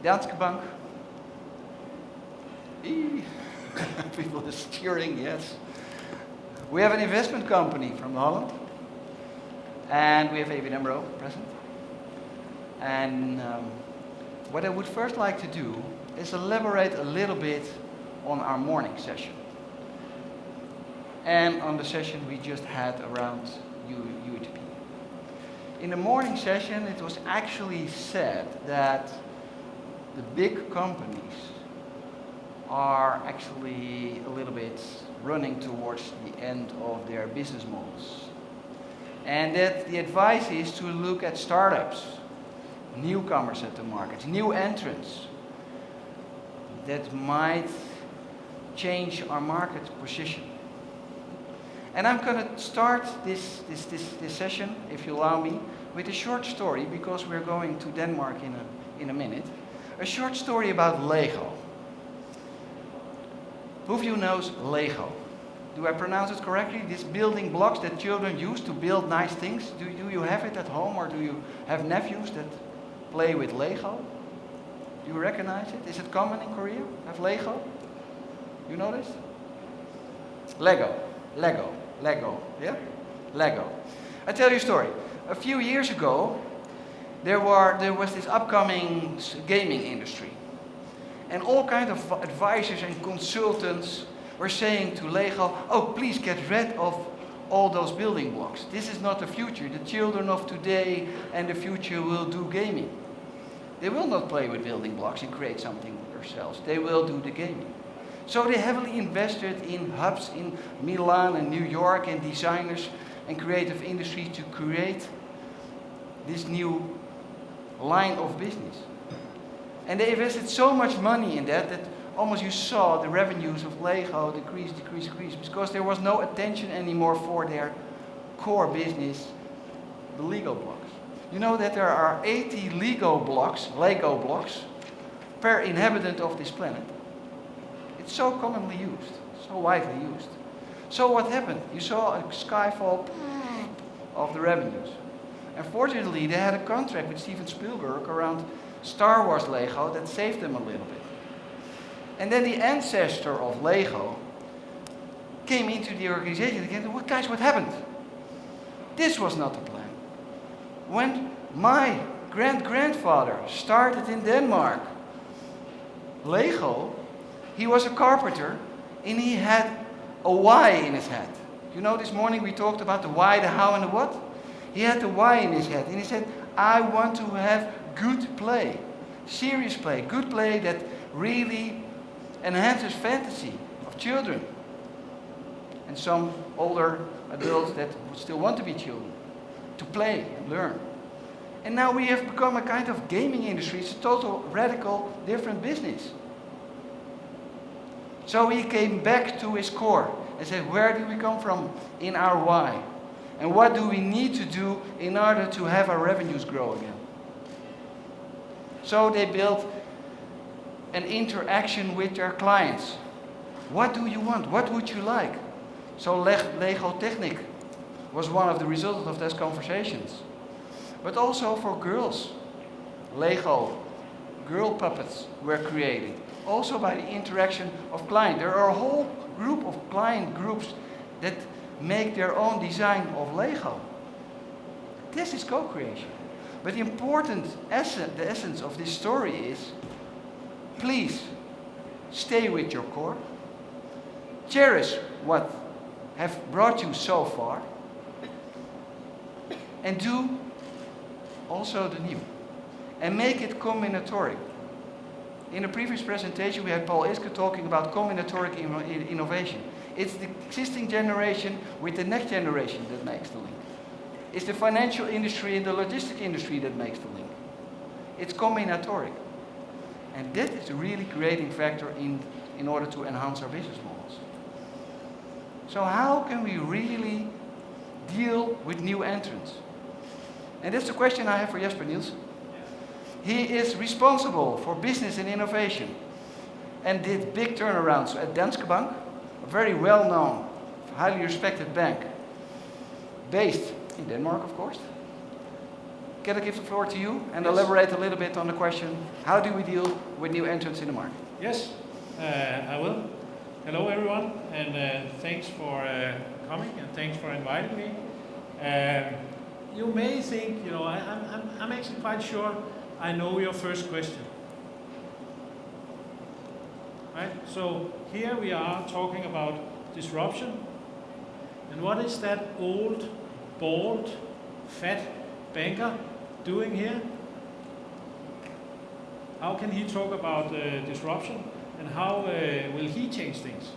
Danske Bank. People are cheering, yes. We have an investment company from Holland. And we have ABN AMRO present. And what I would first like to do is elaborate a little bit on our morning session. And on the session we just had around UTP. In the morning session it was actually said that the big companies are actually a little bit running towards the end of their business models. And that the advice is to look at startups, newcomers at the market, new entrants that might change our market position. And I'm going to start this session, if you allow me, with a short story, because we're going to Denmark in a minute. A short story about Lego. Who of you knows Lego? Do I pronounce it correctly? These building blocks that children use to build nice things. Do you have it at home, or do you have nephews that play with Lego? Do you recognize it? Is it common in Korea? Have Lego? You know this? Lego, yeah? Lego. I tell you a story. A few years ago, there was this upcoming gaming industry. And all kinds of advisors and consultants were saying to Lego, oh, please get rid of all those building blocks. This is not the future. The children of today and the future will do gaming. They will not play with building blocks and create something themselves. They will do the gaming. So they heavily invested in hubs in Milan and New York and designers and creative industry to create this new line of business. And they invested so much money in that almost you saw the revenues of Lego decrease, because there was no attention anymore for their core business, the Lego blocks. You know that there are 80 Lego blocks per inhabitant of this planet. It's so commonly used, so widely used. So what happened? You saw a skyfall of the revenues. Unfortunately, they had a contract with Steven Spielberg around Star Wars Lego that saved them a little bit. And then the ancestor of Lego came into the organization again. Well, guys, what happened? This was not the plan. When my grandfather started in Denmark, Lego, he was a carpenter and he had a why in his head. You know, this morning we talked about the why, the how, and the what. He had the why in his head and he said, I want to have good play, serious play, good play that really enhances fantasy of children and some older adults that still want to be children, to play and learn. And now we have become a kind of gaming industry. It's a total radical different business. So he came back to his core and said, where do we come from in our why? And what do we need to do in order to have our revenues grow again? So they built an interaction with their clients. What do you want? What would you like? So Lego Technic was one of the results of those conversations. But also for girls. Lego girl puppets were created. Also by the interaction of clients. There are a whole group of client groups that make their own design of Lego. This is co-creation. But the important the essence of this story is, please stay with your core. Cherish what have brought you so far. And do also the new. And make it combinatoric. In a previous presentation we had Paul Iske talking about combinatoric innovation. It's the existing generation with the next generation that makes the link. It's the financial industry and the logistic industry that makes the link. It's combinatoric. And that is a really creating factor in order to enhance our business models. So how can we really deal with new entrants? And that's the question I have for Jesper Nielsen. He is responsible for business and innovation and did big turnarounds at Danske Bank, a very well-known, highly respected bank, based in Denmark, of course. can I give the floor to you and Yes. elaborate a little bit on the question, how do we deal with new entrants in the market? Yes, I will. Hello everyone, and thanks for coming, and thanks for inviting me. You may think, I'm actually quite sure I know your first question. Right? So here we are talking about disruption. And what is that old, bald, fat banker doing here? How can he talk about disruption, and how will he change things?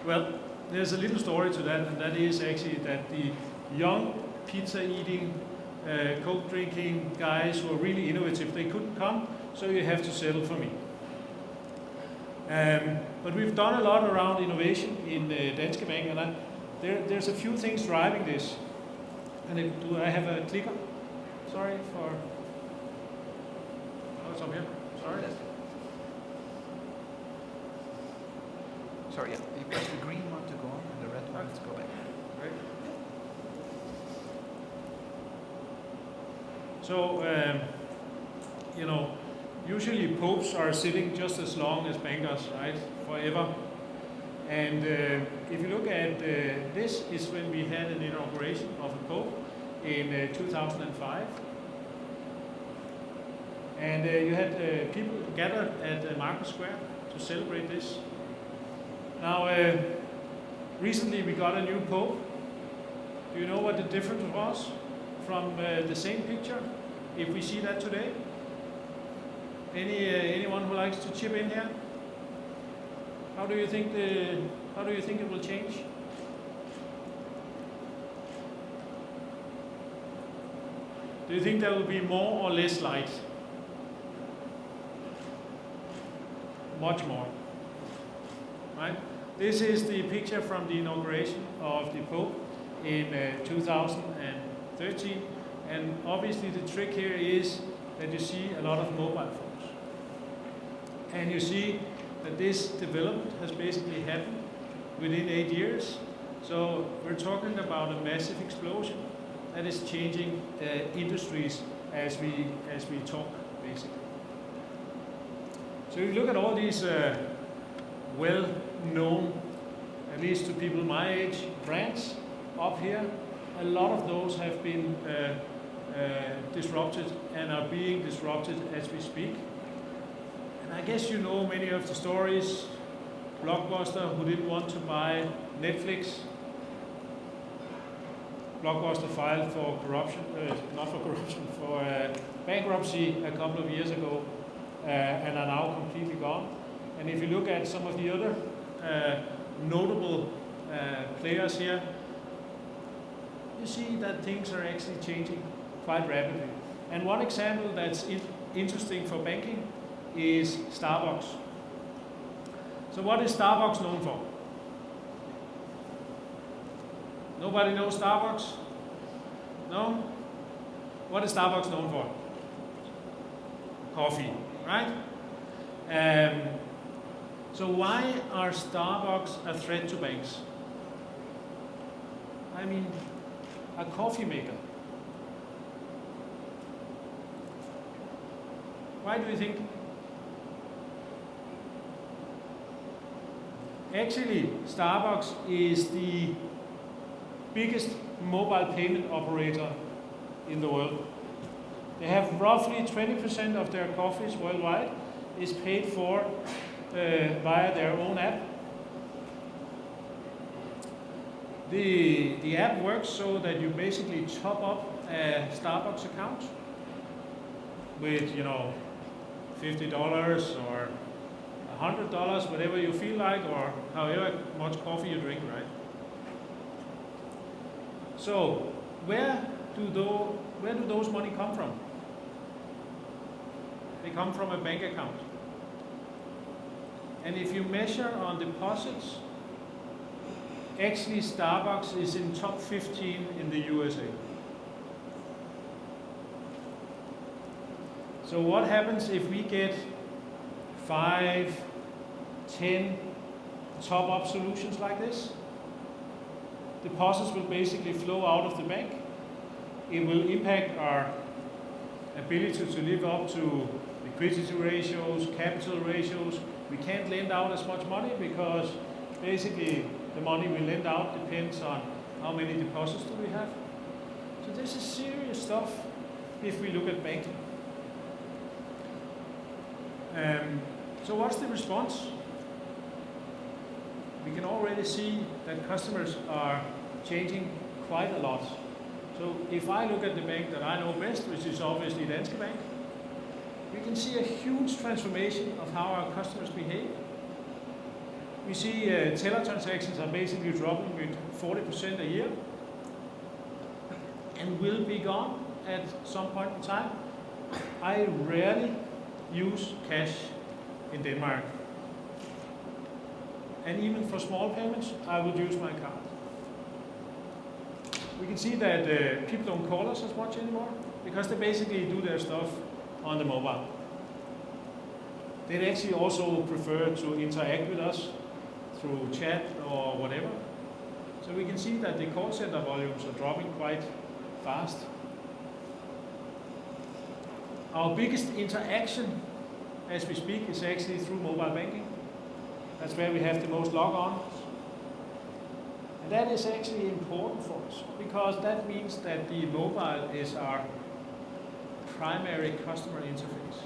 Well, there's a little story to that, and that is actually that the young pizza-eating, Coke-drinking guys who are really innovative, they couldn't come, so you have to settle for me. But we've done a lot around innovation in Danske Bank, and there's a few things driving this. And do I have a clicker? Sorry for... Oh, it's up here. Sorry. Sorry, yeah. You press the green one to go on and the red one to go back. Right. So, usually popes are sitting just as long as bankers, right? Forever. And if you look at this is when we had an inauguration of a pope in 2005. And you had people gathered at Market Square to celebrate this. Now, recently we got a new pope. Do you know what the difference was from the same picture, if we see that today? Anyone who likes to chip in here? How do you think it will change? Do you think there will be more or less light? Much more. Right? This is the picture from the inauguration of the Pope in 2013, and obviously the trick here is that you see a lot of mobile phones. And you see that this development has basically happened within 8 years. So we're talking about a massive explosion that is changing industries as we talk, basically. So if you look at all these well-known, at least to people my age, brands up here, a lot of those have been disrupted and are being disrupted as we speak. And I guess you know many of the stories. Blockbuster, who didn't want to buy Netflix. Blockbuster filed for corruption, not for corruption, for bankruptcy a couple of years ago, and are now completely gone. And if you look at some of the other notable players here, you see that things are actually changing quite rapidly. And one example that's interesting for banking is Starbucks. So what is Starbucks known for? Nobody knows Starbucks? No? What is Starbucks known for? Coffee, right? So why are Starbucks a threat to banks? I mean, a coffee maker. Why do you think? Actually, Starbucks is the biggest mobile payment operator in the world. They have roughly 20% of their coffees worldwide is paid for via their own app. The app works so that you basically top up a Starbucks account with, $50 or $100, whatever you feel like, or however much coffee you drink, right? So, where do those money come from? They come from a bank account. And if you measure on deposits, actually Starbucks is in top 15 in the USA. So what happens if we get 5, 10 top-up solutions like this? Deposits will basically flow out of the bank, it will impact our ability to live up to liquidity ratios, capital ratios. We can't lend out as much money because basically the money we lend out depends on how many deposits do we have. So this is serious stuff if we look at banking. So what's the response? We can already see that customers are changing quite a lot. So if I look at the bank that I know best, which is obviously Danske Bank, we can see a huge transformation of how our customers behave. We see teller transactions are basically dropping with 40% a year and will be gone at some point in time. I rarely use cash in Denmark. And even for small payments, I would use my card. We can see that people don't call us as much anymore because they basically do their stuff on the mobile. They actually also prefer to interact with us through chat or whatever. So we can see that the call center volumes are dropping quite fast. Our biggest interaction as we speak is actually through mobile banking. That's where we have the most log-ons. And that is actually important for us because that means that the mobile is our primary customer interface.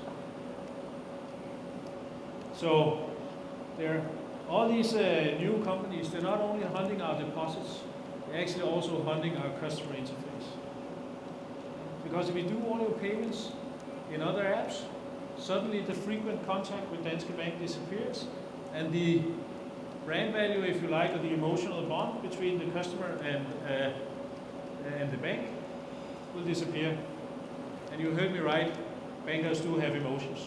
So all these new companies, they're not only hunting our deposits, they're actually also hunting our customer interface. Because if we do all your payments in other apps, suddenly the frequent contact with Danske Bank disappears, and the brand value, if you like, or the emotional bond between the customer and the bank will disappear. And you heard me right, bankers do have emotions.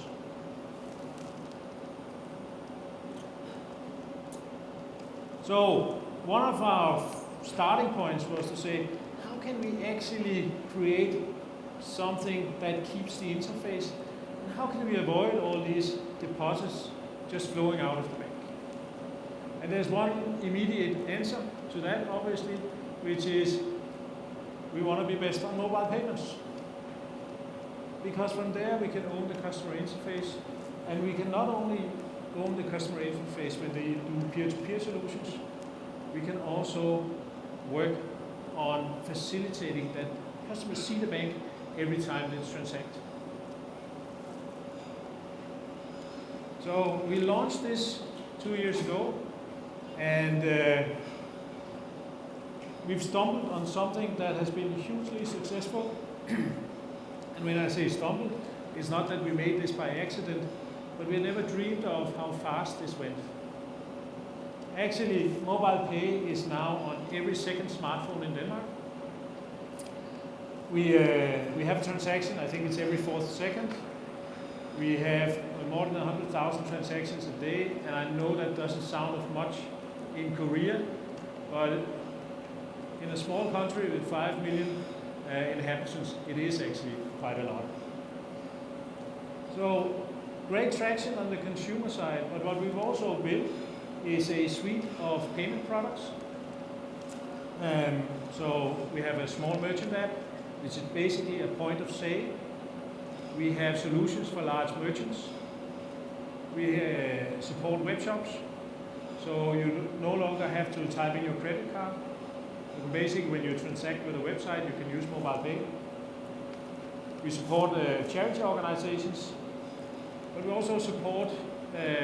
So one of our starting points was to say, how can we actually create something that keeps the interface? And how can we avoid all these deposits just flowing out of the bank? And there's one immediate answer to that, obviously, which is we want to be best on mobile payments. Because from there we can own the customer interface, and we can not only own the customer interface when they do peer-to-peer solutions, we can also work on facilitating that customers see the bank every time they transact. So we launched this 2 years ago, and we've stumbled on something that has been hugely successful. And when I say stumbled, it's not that we made this by accident, but we never dreamed of how fast this went. Actually, mobile pay is now on every second smartphone in Denmark. We have a transaction, I think it's every fourth second. We have more than 100,000 transactions a day, and I know that doesn't sound of much in Korea, but in a small country with 5 million inhabitants, it is actually quite a lot. So great traction on the consumer side, but what we've also built is a suite of payment products. So we have a small merchant app, which is basically a point of sale. We have solutions for large merchants. We support web shops, so you no longer have to type in your credit card. Basically, when you transact with a website, you can use mobile pay. We support charity organizations, but we also support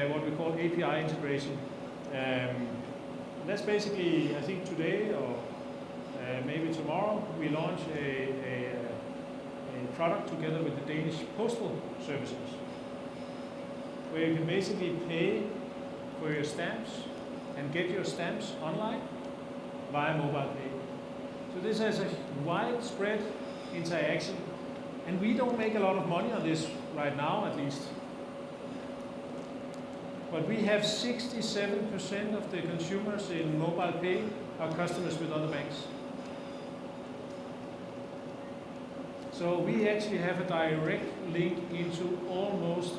what we call API integration. That's basically, I think today or maybe tomorrow, we launch a product together with the Danish Postal Services, where you can basically pay for your stamps and get your stamps online via mobile pay. So this has a widespread interaction, and we don't make a lot of money on this right now, at least. But we have 67% of the consumers in mobile pay are customers with other banks. So we actually have a direct link into almost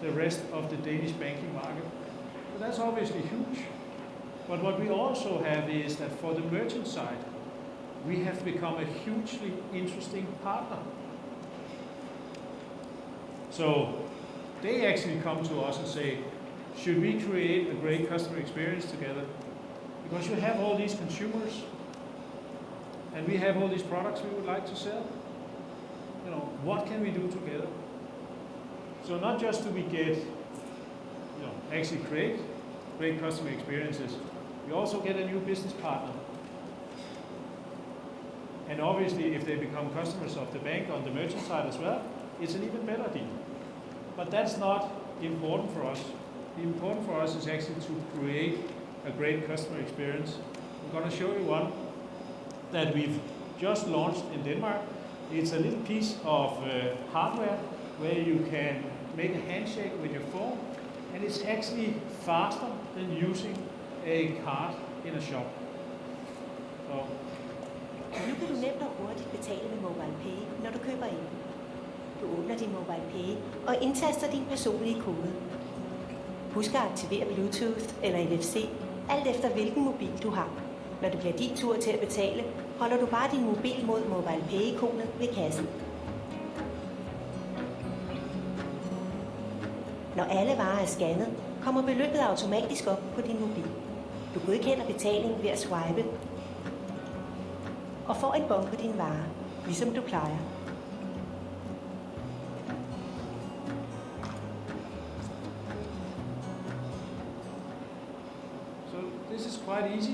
the rest of the Danish banking market. So that's obviously huge. But what we also have is that for the merchant side, we have become a hugely interesting partner. So they actually come to us and say, should we create a great customer experience together? Because you have all these consumers and we have all these products we would like to sell. You know, what can we do together? So not just do we get, actually create great customer experiences, we also get a new business partner. And obviously, if they become customers of the bank on the merchant side as well, it's an even better deal. But that's not important for us. The important for us is actually to create a great customer experience. I'm going to show you one that we've just launched in Denmark. It's a little piece of hardware where you can make a handshake with your phone, and it's actually faster than using a card in a shop. So, Nu kan du nemt og hurtigt betale med MobilePay, når du køber ind. Du åbner din MobilePay og indtaster din personlige kode. Husk at aktivere Bluetooth eller NFC, alt efter hvilken mobil du har. Når det bliver din tur til at betale, holder du bare din mobil mod MobilePay-ikonet ved kassen. Når alle varer er scannet, kommer beløbet automatisk op på din mobil. Du godkender betalingen ved at swipe og får en bon på din vare, ligesom du plejer. So this is quite easy.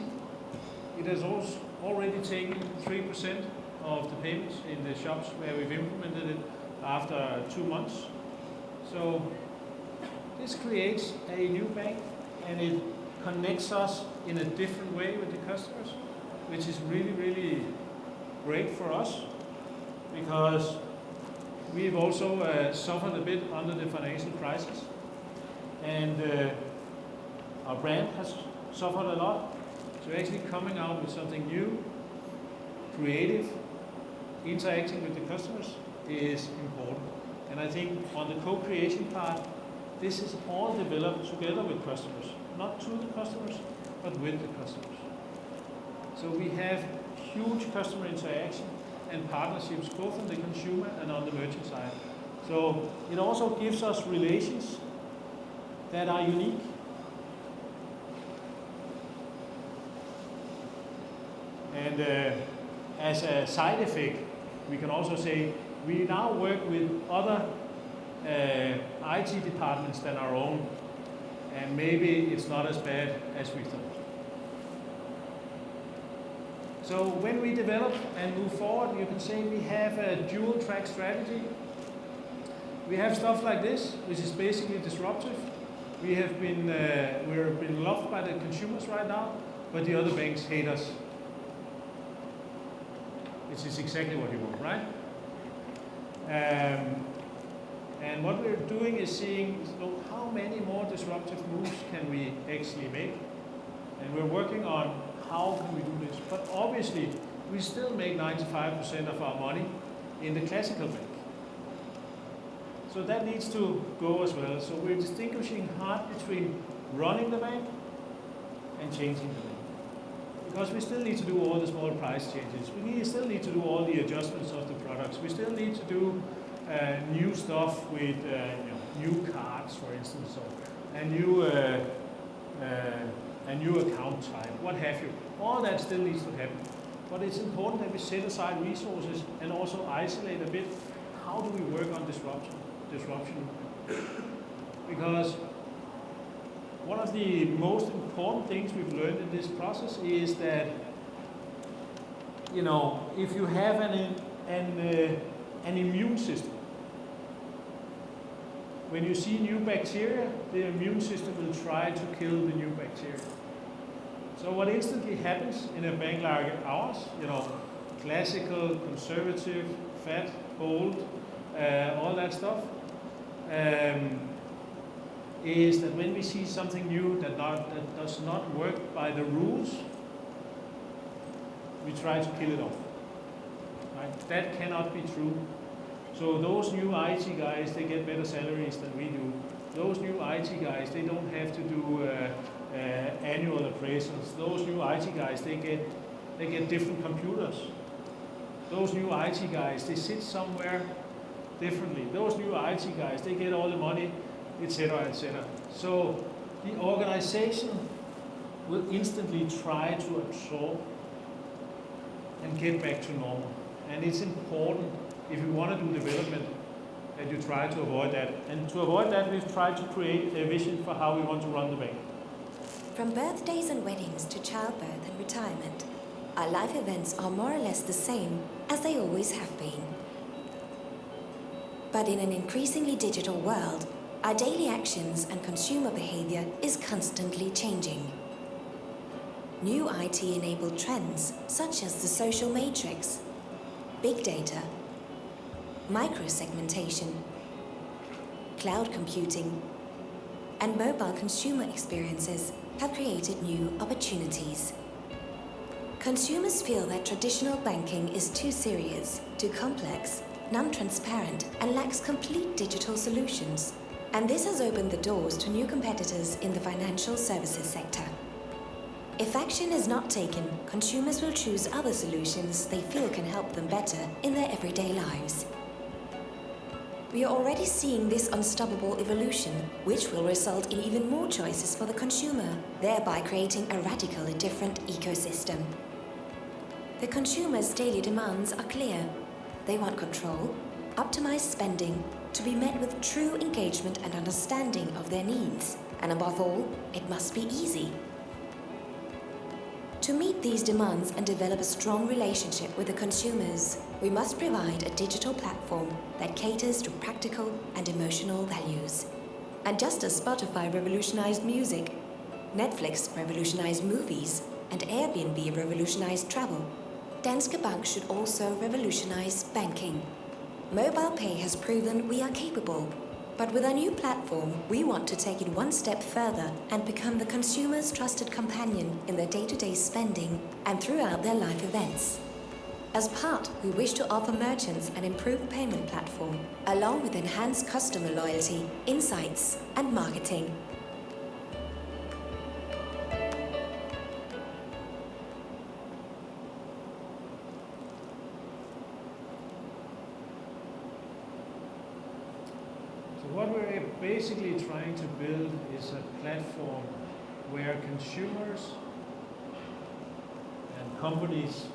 It has also already taken 3% of the payments in the shops where we've implemented it after 2 months. So this creates a new bank and it connects us in a different way with the customers, which is really, really great for us because we've also suffered a bit under the financial crisis, and our brand has suffered a lot. So actually coming out with something new, creative, interacting with the customers is important. And I think on the co-creation part, this is all developed together with customers, not to the customers, but with the customers. So we have huge customer interaction and partnerships both on the consumer and on the merchant side. So it also gives us relations that are unique. And as a side effect, we can also say we now work with other IT departments than our own, and maybe it's not as bad as we thought. So when we develop and move forward, you can say we have a dual track strategy. We have stuff like this, which is basically disruptive. We're being loved by the consumers right now, but the other banks hate us. Which is exactly what you want, right? And what we're doing is seeing how many more disruptive moves can we actually make. And we're working on how can we do this. But obviously, we still make 95% of our money in the classical bank. So that needs to go as well. So we're distinguishing hard between running the bank and changing the bank. Because we still need to do all the small price changes. We still need to do all the adjustments of the products. We still need to do new stuff with new cards, for instance, or a new account type, what have you. All that still needs to happen. But it's important that we set aside resources and also isolate a bit how do we work on disruption. Because one of the most important things we've learned in this process is that, if you have an immune system, when you see new bacteria, the immune system will try to kill the new bacteria. So what instantly happens in a bank like ours, classical, conservative, fat, bold, all that stuff, is that when we see something new that does not work by the rules, we try to kill it off. Right? That cannot be true. So those new IT guys, they get better salaries than we do. Those new IT guys, they don't have to do annual appraisals. Those new IT guys, they get they get different computers. Those new IT guys, they sit somewhere differently. Those new IT guys, they get all the money, etc., etc. So the organization will instantly try to absorb and get back to normal. And it's important, if you want to do development, that you try to avoid that. And to avoid that, we've tried to create a vision for how we want to run the bank. From birthdays and weddings to childbirth and retirement, our life events are more or less the same as they always have been. But in an increasingly digital world, our daily actions and consumer behavior is constantly changing. New IT-enabled trends, such as the social matrix, big data, microsegmentation, cloud computing, and mobile consumer experiences have created new opportunities. Consumers feel that traditional banking is too serious, too complex, non-transparent, and lacks complete digital solutions. And this has opened the doors to new competitors in the financial services sector. If action is not taken, consumers will choose other solutions they feel can help them better in their everyday lives. We are already seeing this unstoppable evolution, which will result in even more choices for the consumer, thereby creating a radically different ecosystem. The consumer's daily demands are clear. They want control, optimized spending, to be met with true engagement and understanding of their needs. And above all, it must be easy. To meet these demands and develop a strong relationship with the consumers, we must provide a digital platform that caters to practical and emotional values. And just as Spotify revolutionized music, Netflix revolutionized movies, and Airbnb revolutionized travel, Danske Bank should also revolutionize banking. Mobile pay has proven we are capable. But with our new platform, we want to take it one step further and become the consumer's trusted companion in their day-to-day spending and throughout their life events. As part, we wish to offer merchants an improved payment platform, along with enhanced customer loyalty, insights, and marketing. What we're basically trying to build is a platform where consumers and companies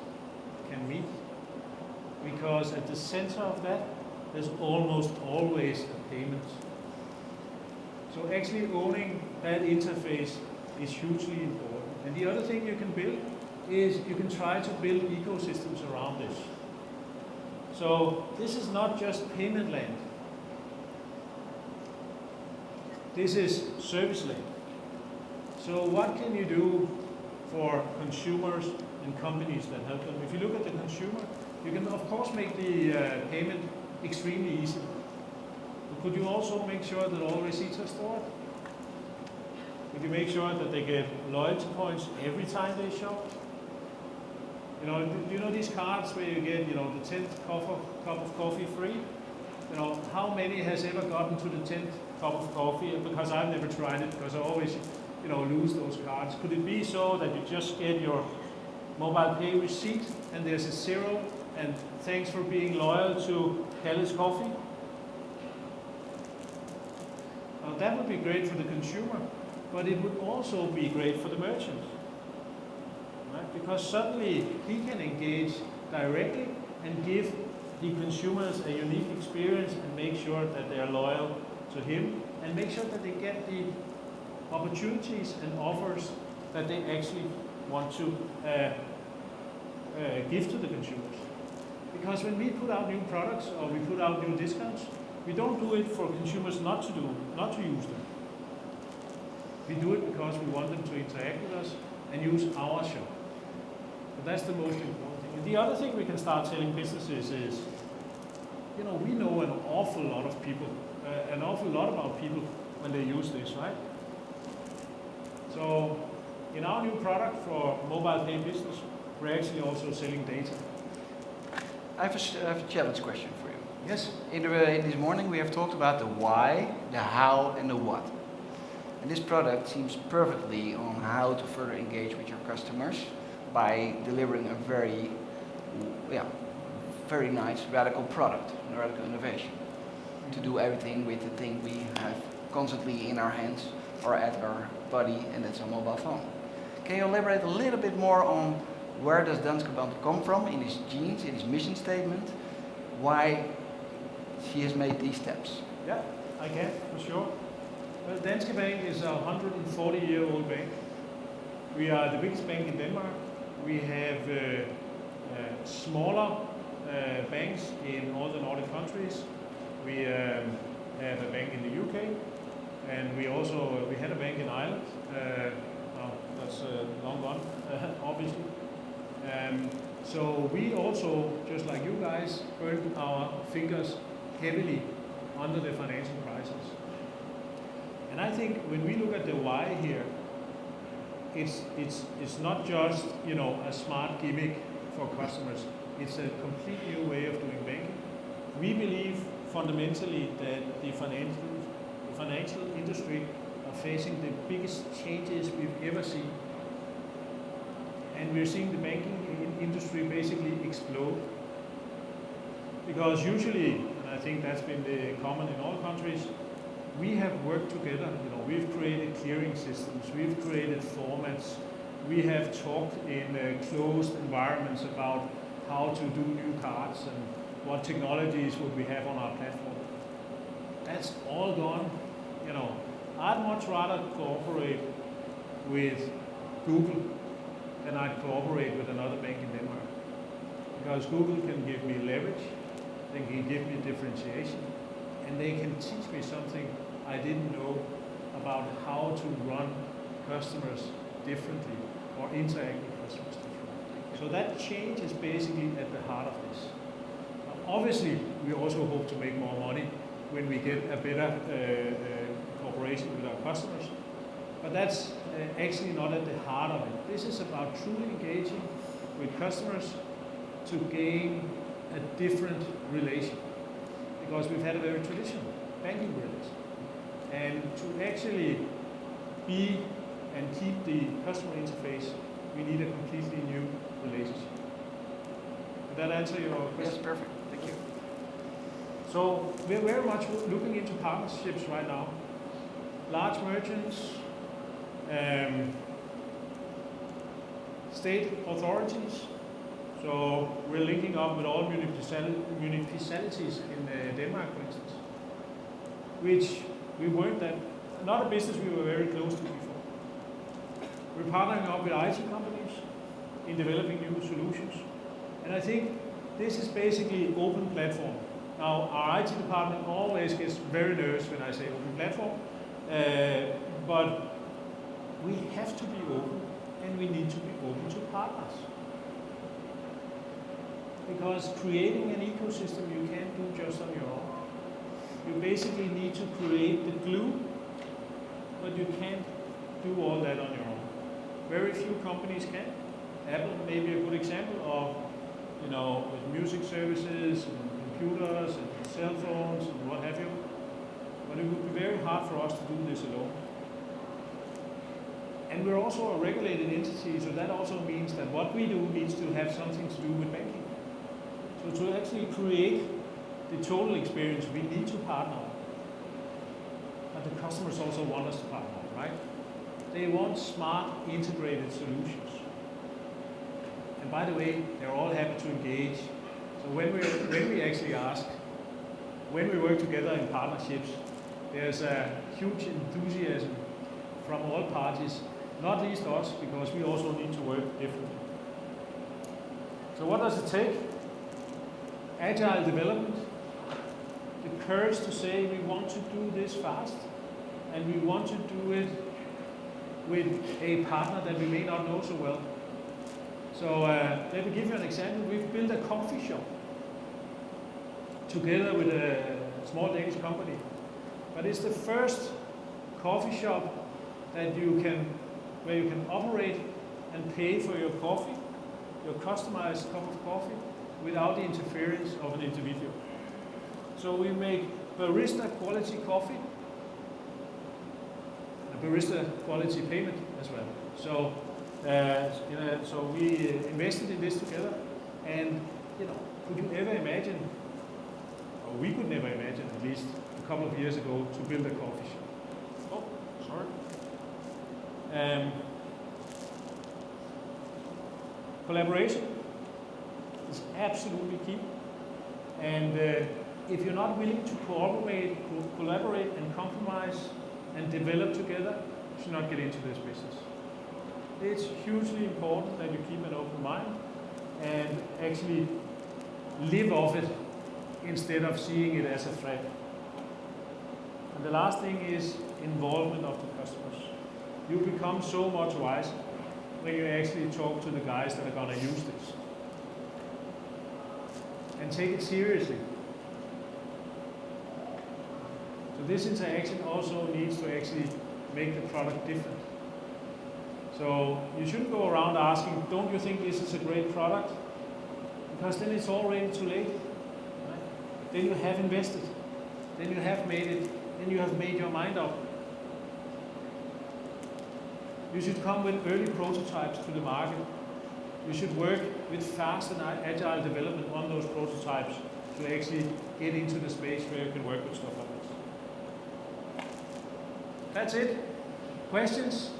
can meet, because at the center of that, there's almost always a payment. So actually owning that interface is hugely important. And the other thing you can build is you can try to build ecosystems around this. So this is not just payment land. This is service land. So what can you do for consumers and companies that help them? If you look at the consumer, you can of course make the payment extremely easy. But could you also make sure that all receipts are stored? Could you make sure that they get loyalty points every time they shop? You know these cards where you get, the 10th cup of coffee free? How many has ever gotten to the 10th cup of coffee? Because I've never tried it, because I always, lose those cards. Could it be so that you just get your mobile pay receipt and there's a zero and thanks for being loyal to Kelly's Coffee? Now that would be great for the consumer, but it would also be great for the merchant, right? Because suddenly he can engage directly and give the consumers a unique experience and make sure that they are loyal to him and make sure that they get the opportunities and offers that they actually want to give to the consumers. Because when we put out new products or we put out new discounts, we don't do it for consumers not to use them. We do it because we want them to interact with us and use our shop. But that's the most important thing. And the other thing we can start telling businesses is, we know an awful lot of people, about people when they use this, right? So in our new product for mobile pay business, we're actually also selling data. I have a challenge question for you. Yes? In this morning we have talked about the why, the how, and the what. And this product seems perfectly on how to further engage with your customers, by delivering a very, very nice radical product, radical innovation. To do everything with the thing we have constantly in our hands or at our body, and that's a mobile phone. Can you elaborate a little bit more on where does Danske Bank come from in his genes, in his mission statement, why he has made these steps? Yeah, I can, for sure. Well, Danske Bank is a 140-year-old bank. We are the biggest bank in Denmark. We have smaller banks in all the Nordic countries. We have a bank in the UK, and we had a bank in Ireland. That's long gone, obviously. So we also, just like you guys, burned our fingers heavily under the financial crisis. And I think when we look at the why here, it's not just a smart gimmick for customers. It's a complete new way of doing banking. We believe fundamentally that the financial industry are facing the biggest changes we've ever seen. And we're seeing the banking industry basically explode. Because usually, and I think that's been common in all countries, we have worked together. We've created clearing systems, we've created formats, we have talked in closed environments about how to do new cards and what technologies would we have on our platform. That's all gone. I'd much rather cooperate with Google than I'd cooperate with another bank in Denmark. Because Google can give me leverage, they can give me differentiation, and they can teach me something I didn't know about how to run customers differently or interact with customers differently. So that change is basically at the heart of this. Obviously, we also hope to make more money when we get a better cooperation with our customers, but that's actually not at the heart of it. This is about truly engaging with customers to gain a different relation, because we've had a very traditional banking relation. And to actually be and keep the customer interface, we need a completely new relationship. Did that answer your question? Yes, perfect. Thank you. So we're very much looking into partnerships right now. Large merchants, state authorities. So we're linking up with all municipalities in Denmark, for instance, which we weren't not a business we were very close to before. We're partnering up with IT companies in developing new solutions. And I think this is basically open platform. Now, our IT department always gets very nervous when I say open platform, but we have to be open, and we need to be open to partners. Because creating an ecosystem you can't do just on your own. You basically need to create the glue, but you can't do all that on your own. Very few companies can. Apple may be a good example of, with music services and computers and cell phones and what have you. But it would be very hard for us to do this alone. And we're also a regulated entity, so that also means that what we do needs to have something to do with banking. So to actually create the total experience, we need to partner. But the customers also want us to partner, right? They want smart, integrated solutions. And by the way, they're all happy to engage. So when we actually ask, when we work together in partnerships, there's a huge enthusiasm from all parties, not least us, because we also need to work differently. So what does it take? Agile development, the courage to say we want to do this fast, and we want to do it with a partner that we may not know so well. So let me give you an example. We've built a coffee shop together with a small Danish company. But it's the first coffee shop that where you can operate and pay for your coffee, your customized cup of coffee, without the interference of an individual. So we make barista quality coffee, a barista quality payment as well. So So we invested in this together, and could you ever imagine, or we could never imagine, at least a couple of years ago, to build a coffee shop. Oh, sorry. Collaboration is absolutely key, and if you're not willing to collaborate and compromise and develop together, you should not get into this business. It's hugely important that you keep an open mind and actually live off it instead of seeing it as a threat. And the last thing is involvement of the customers. You become so much wiser when you actually talk to the guys that are going to use this. And take it seriously. So this interaction also needs to actually make the product different. So you shouldn't go around asking, don't you think this is a great product? Because then it's already too late. Right? Then you have invested. Then you have made it. Then you have made your mind up. You should come with early prototypes to the market. You should work with fast and agile development on those prototypes to actually get into the space where you can work with stuff like this. That's it. Questions?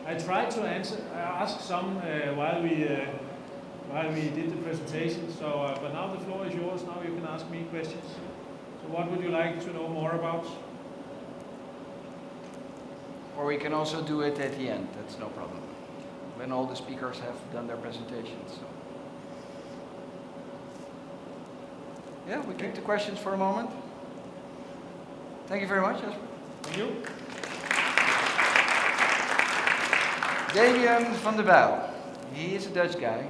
I tried to ask some while we did the presentation. So, but now the floor is yours. Now you can ask me questions. So, what would you like to know more about? Or we can also do it at the end. That's no problem. When all the speakers have done their presentations. So. Yeah, we keep the questions for a moment. Thank you very much, Jasper. Thank you. Damien van der Bijl. He is a Dutch guy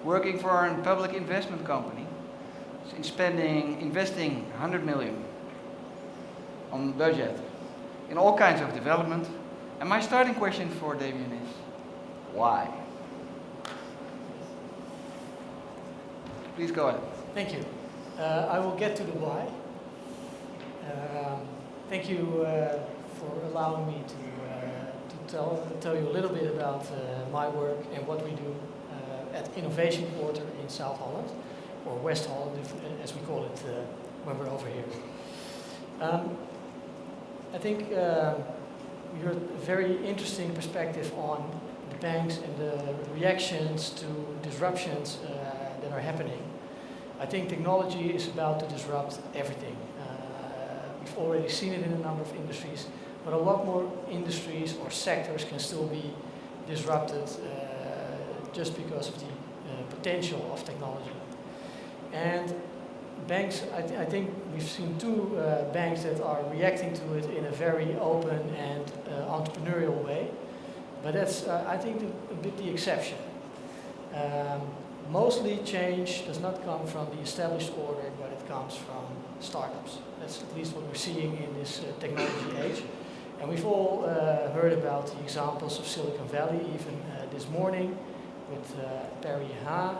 working for a public investment company. Investing 100 million on budget in all kinds of development. And my starting question for Damien is, why? Please go ahead. Thank you. I will get to the why. Thank you for allowing me to tell you a little bit about my work and what we do at Innovation Quarter in South Holland, or West Holland, as we call it when we're over here. I think we heard a very interesting perspective on the banks and the reactions to disruptions that are happening. I think technology is about to disrupt everything. We've already seen it in a number of industries, but a lot more industries or sectors can still be disrupted just because of the potential of technology. And banks, I think we've seen two banks that are reacting to it in a very open and entrepreneurial way, but that's, I think, a bit the exception. Mostly change does not come from the established order, but it comes from startups. That's at least what we're seeing in this technology age. And we've all heard about the examples of Silicon Valley, even this morning with Perry Ha.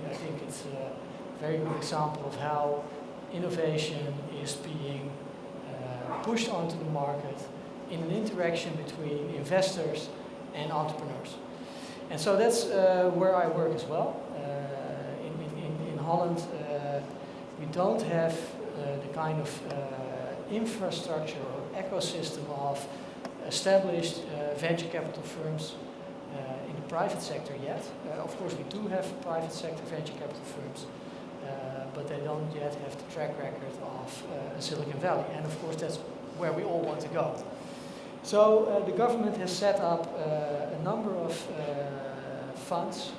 I think it's a very good example of how innovation is being pushed onto the market in an interaction between investors and entrepreneurs. And so that's where I work as well. In Holland, we don't have the kind of infrastructure or ecosystem of established venture capital firms in the private sector yet. Of course, we do have private sector venture capital firms, but they don't yet have the track record of Silicon Valley. And of course, that's where we all want to go. So the government has set up a number of funds,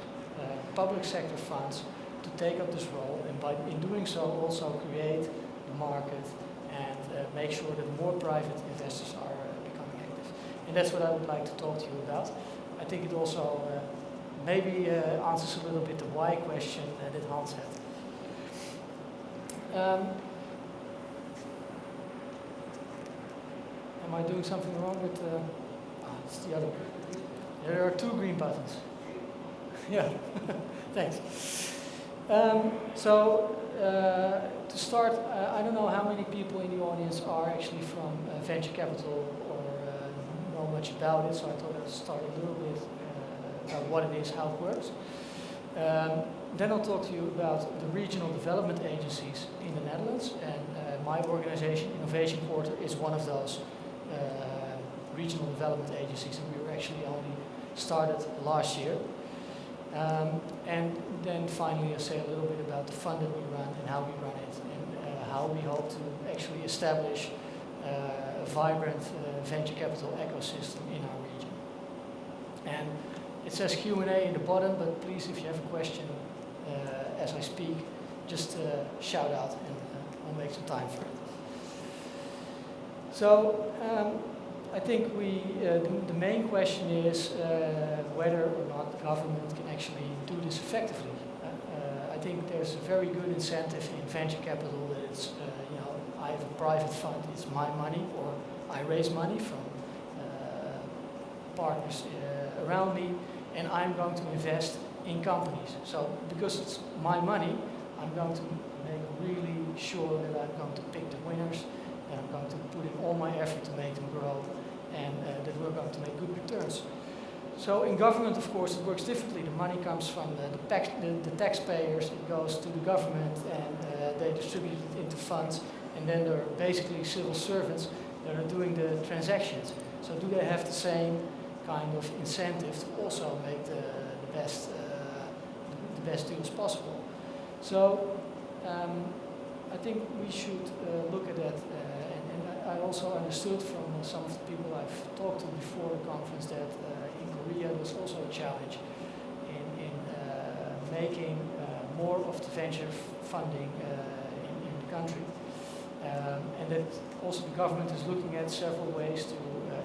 public sector funds, to take up this role, and in doing so also create the market and make sure that more private investors are becoming active. And that's what I would like to talk to you about. I think it also maybe answers a little bit the why question that Hans had. Am I doing something wrong with it's the other one. There are two green buttons. Yeah, thanks. To start, I don't know how many people in the audience are actually from venture capital or know much about it, so I thought I'd start a little bit about what it is, how it works. Then I'll talk to you about the regional development agencies in the Netherlands, and my organization, Innovation Quarter, is one of those regional development agencies, and we were actually only started last year. And then finally I'll say a little bit about the fund that we run and how we run it, and how we hope to actually establish a vibrant venture capital ecosystem in our region. And it says Q&A in the bottom, but please, if you have a question as I speak, just shout out and I'll make some time for it. So I think the main question is whether or not the government can actually do this effectively. I think there's a very good incentive in venture capital that it's, I have a private fund, it's my money, or I raise money from partners around me, and I'm going to invest in companies. So because it's my money, I'm going to make really sure that I'm going to pick the winners, and I'm going to put in all my effort to make them grow, and that we're going to make good returns. So in government, of course, it works differently. The money comes from the taxpayers, it goes to the government, and they distribute it into funds, and then there are basically civil servants that are doing the transactions. So do they have the same kind of incentive to also make the best deals possible? So I think we should look at that, and I also understood from some of the people I've talked to before the conference that in Korea there's also a challenge in making more of the venture funding in the country, and that also the government is looking at several ways to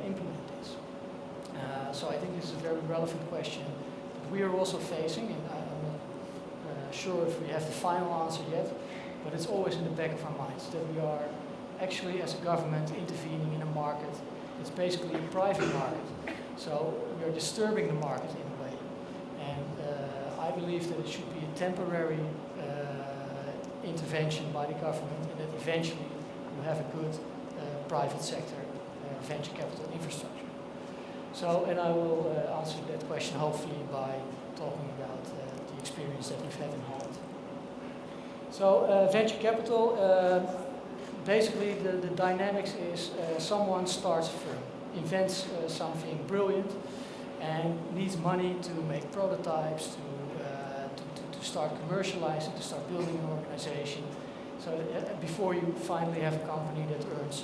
implement this. So I think this is a very relevant question that we are also facing, and I'm not sure if we have the final answer yet, but it's always in the back of our minds that we are actually, as a government, intervening in a market that's basically a private market. So we are disturbing the market in a way, and I believe that it should be a temporary intervention by the government, and that eventually you have a good private sector venture capital infrastructure. So, and I will answer that question hopefully by talking about the experience that we've had in Holland. So venture capital, basically the dynamics is someone starts a firm, invents something brilliant, and needs money to make prototypes, to start commercializing, to start building an organization. So before you finally have a company that earns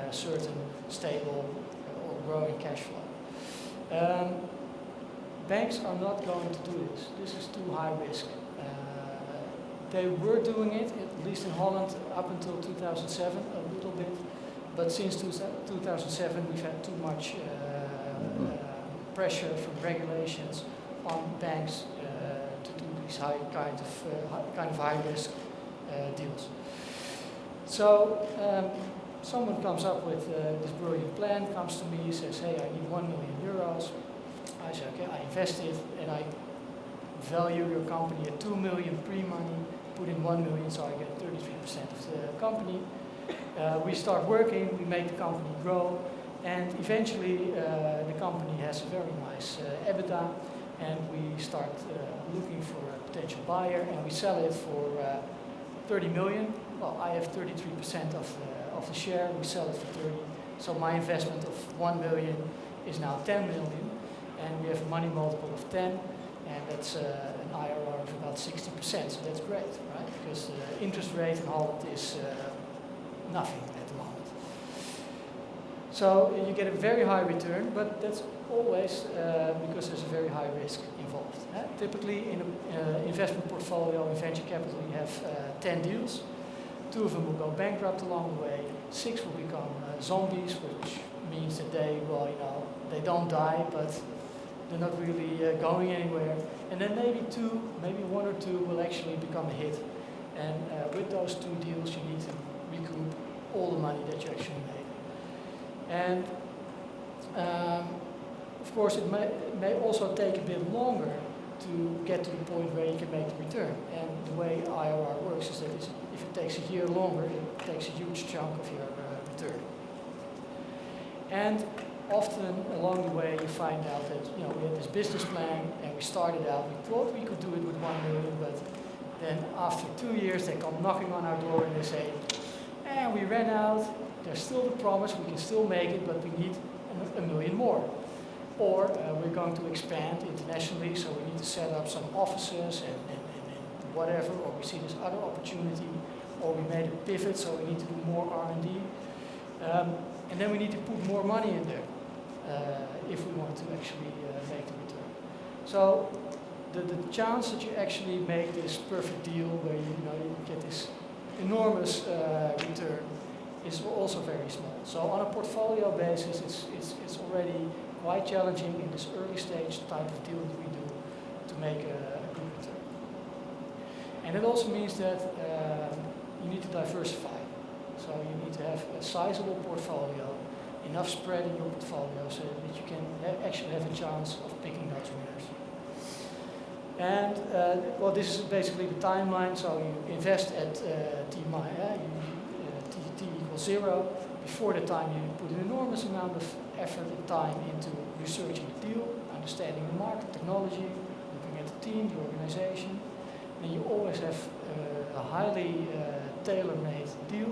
certain stable or growing cash flow. Banks are not going to do this. This is too high risk. They were doing it, at least in Holland, up until 2007, a little bit. But since 2007, we've had too much pressure from regulations on banks to do these kind of high risk deals. So someone comes up with this brilliant plan, comes to me, says, hey, I need 1 million euros. I say, okay, I invest it, and I value your company at 2 million pre-money, put in 1 million, so I get 33% of the company. We start working, we make the company grow, and eventually the company has a very nice EBITDA, and we start looking for a potential buyer, and we sell it for 30 million. Well, I have 33% of the share, we sell it for 30. So my investment of 1 million is now 10 million, and we have a money multiple of 10, and that's an IRR of about 60%, so that's great, right? Because the interest rate in Holland is nothing at the moment. So you get a very high return, but that's always because there's a very high risk involved. Typically in an investment portfolio in venture capital you have 10 deals. 2 of them will go bankrupt along the way, 6 will become zombies, which means that they don't die, but they're not really going anywhere. And then maybe 1 or 2 will actually become a hit. And with those 2 deals you need to recoup all the money that you actually made. And of course it may also take a bit longer to get to the point where you can make the return. And the way IRR works is that if it takes a year longer, it takes a huge chunk of your return. And often along the way you find out that we had this business plan and we started out, we thought we could do it with 1 million, but then after 2 years they come knocking on our door and they say, we ran out, there's still the promise, we can still make it, but we need a million more. Or we're going to expand internationally, so we need to set up some offices and whatever, or we see this other opportunity, or we made a pivot, so we need to do more R&D. And then we need to put more money in there if we want to actually make the return. So the chance that you actually make this perfect deal where you get this enormous return is also very small. So on a portfolio basis, it's already quite challenging in this early stage type of deal that we do to make a good return. And it also means that you need to diversify. So you need to have a sizable portfolio, enough spread in your portfolio so that you can actually have a chance of picking those winners. And this is basically the timeline. So you invest at t equals 0. Before the time you put an enormous amount of effort and time into researching the deal, understanding the market, technology, looking at the team, the organization. And you always have a highly tailor-made deal,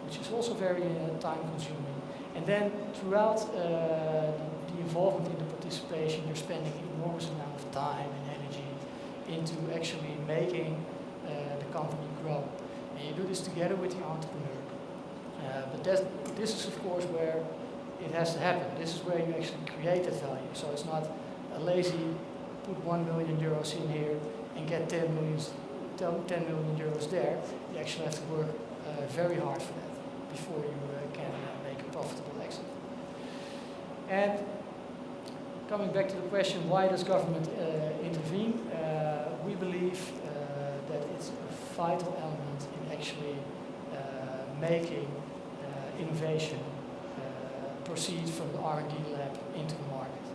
which is also very time-consuming. And then throughout the involvement in the participation, you're spending an enormous amount of time and energy into actually making the company grow. And you do this together with the entrepreneur. But this is, of course, where it has to happen. This is where you actually create that value. So it's not a lazy, put 1 million euros in here and get 10 million euros there. You actually have to work very hard for that before you can make a profitable exit. And coming back to the question, why does government intervene? We believe that it's a vital element in actually making innovation proceed from the R&D lab into the market.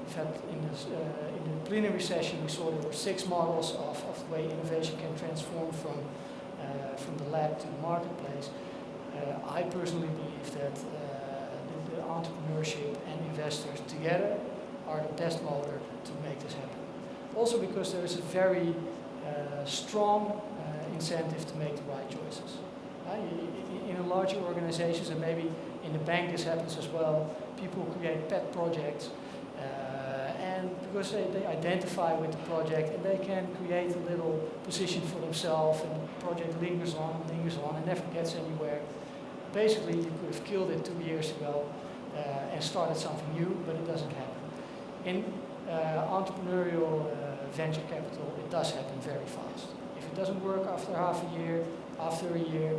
In fact, in the plenary session, we saw there were 6 models of the way innovation can transform from the lab to the marketplace. I personally believe that the entrepreneurship and investors together are the best motor to make this happen. Also because there is a very strong incentive to make the right choices. In a larger organizations, and maybe in the bank this happens as well, people create pet projects and because they identify with the project and they can create a little position for themselves and the project lingers on and never gets anywhere. Basically, you could have killed it 2 years ago and started something new, but it doesn't happen. In entrepreneurial venture capital, it does happen very fast. If it doesn't work after half a year, after a year,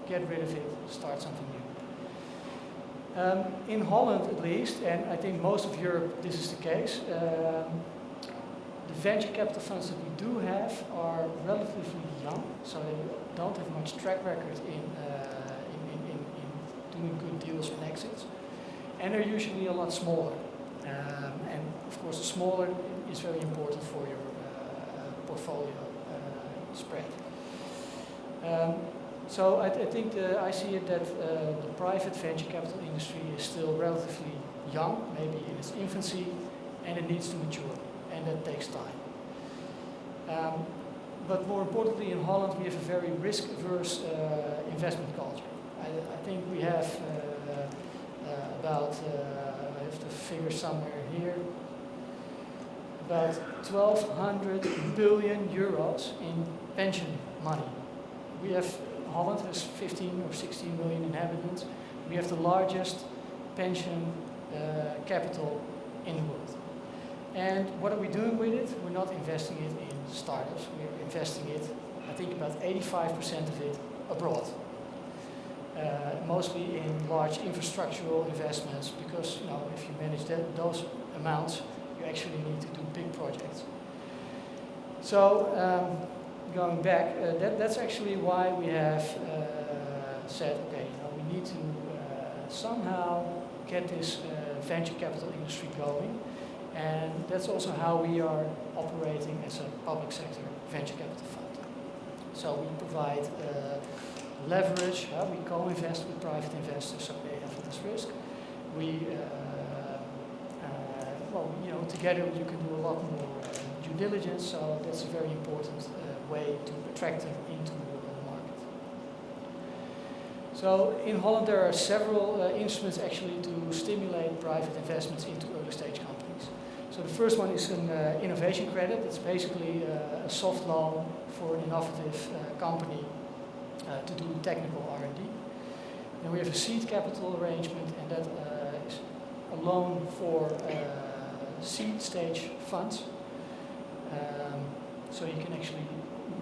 get rid of it, start something new. In Holland, at least, and I think most of Europe, this is the case, the venture capital funds that we do have are relatively young, so they don't have much track record in doing good deals and exits, and they're usually a lot smaller. And of course, the smaller is very important for your portfolio spread. So I think I see it that the private venture capital industry is still relatively young, maybe in its infancy, and it needs to mature, and that takes time. But more importantly, in Holland, we have a very risk-averse investment culture. I think we have about, I have the figure somewhere here, about 1,200 billion euros in pension money. We have Holland has 15 or 16 million inhabitants. We have the largest pension capital in the world. And what are we doing with it? We're not investing it in startups. We're investing it, I think about 85% of it abroad. Mostly in large infrastructural investments because if you manage those amounts, you actually need to do big projects. So going back, that's actually why we have said, okay, we need to somehow get this venture capital industry going, and that's also how we are operating as a public sector venture capital fund. So we provide leverage, we co-invest with private investors so they have less risk. We, well, you know, together you can do a lot more due diligence, so that's a very important way to attract them into the market. So in Holland there are several instruments actually to stimulate private investments into early stage companies. So the first one is an innovation credit. It's basically a soft loan for an innovative company to do technical R&D. And we have a seed capital arrangement, and that is a loan for seed stage funds. So you can actually,